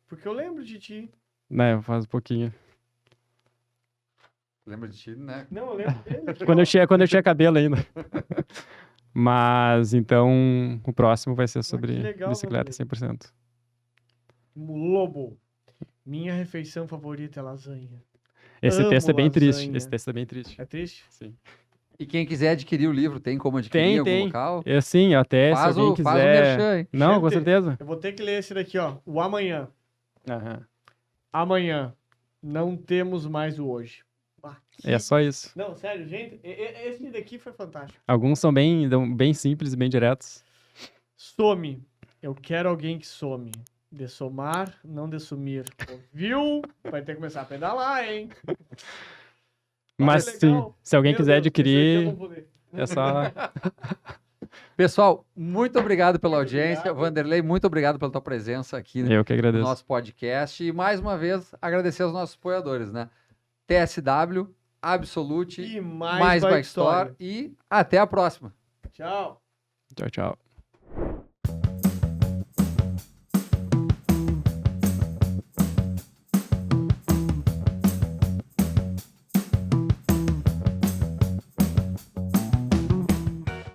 Porque eu lembro de ti. Né, faz um pouquinho. Lembra de ti, né? Não, eu lembro dele. Quando eu tinha cabelo ainda. Mas, então, o próximo vai ser sobre legal, bicicleta Vanderlei. 100%. Lobo. Minha refeição favorita é lasanha. Esse Amo texto é bem triste. lasanha. Esse texto é bem triste. É triste? Sim. E quem quiser adquirir o livro, tem como adquirir em algum Tem. local? Sim, até Faz se alguém o quiser... merchan, hein? Não, com Gente, certeza. Eu vou ter que ler esse daqui, ó. O amanhã. Aham. Amanhã. Não temos mais o hoje. É só isso. Não, sério, gente. Esse daqui foi fantástico. Alguns são bem simples e bem diretos. Some. Eu quero alguém que some. De somar, não de sumir. Viu? Vai ter que começar a pedalar, hein? Mas Olha, sim, legal. se alguém Meu quiser Deus, esse aqui eu adquirir, não vou ler. é só... Pessoal, muito obrigado pela Muito audiência. obrigado. Vanderlei, muito obrigado pela tua presença aqui Eu que no agradeço. nosso podcast. E mais uma vez, agradecer aos nossos apoiadores, né? TSW, Absolute, E mais Bike Store. Store e até a próxima. Tchau. Tchau.